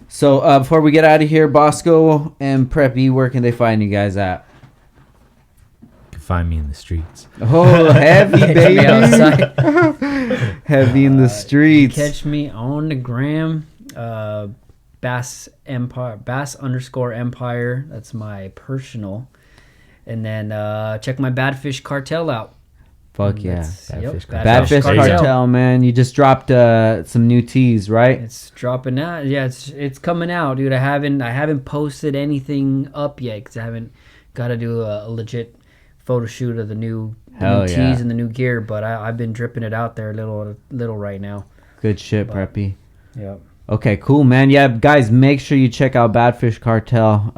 So before we get out of here, Bosco and Preppy, where can they find you guys at? You can find me in the streets. Oh, heavy, Catch me baby. outside. Heavy in the streets. Catch me on the gram. Bass _Empire. That's my personal. And then check my Bad Fish Cartel out. Fuck yeah. Bad Fish Bad Fish Cartel, man. You just dropped some new teas, right? It's dropping out. Yeah, it's coming out, dude. I haven't posted anything up yet because I haven't got to do a legit photo shoot of the new teas and the new gear. But I've been dripping it out there a little right now. Good shit, Preppy. Yep. Okay, cool, man. Yeah, guys, make sure you check out Bad Fish Cartel.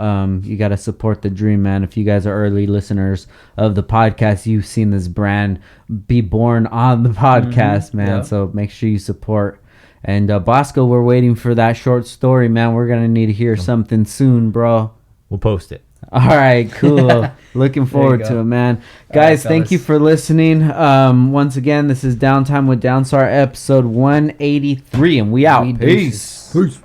You got to support the dream, man. If you guys are early listeners of the podcast, you've seen this brand be born on the podcast, man. Yeah. So make sure you support. And Bosco, we're waiting for that short story, man. We're going to need to hear something soon, bro. We'll post it. All right, cool. Looking forward to it, man. Guys, thank you for listening. Once again, this is Downtime with Downstar, episode 183, and we out. Peace. Peace.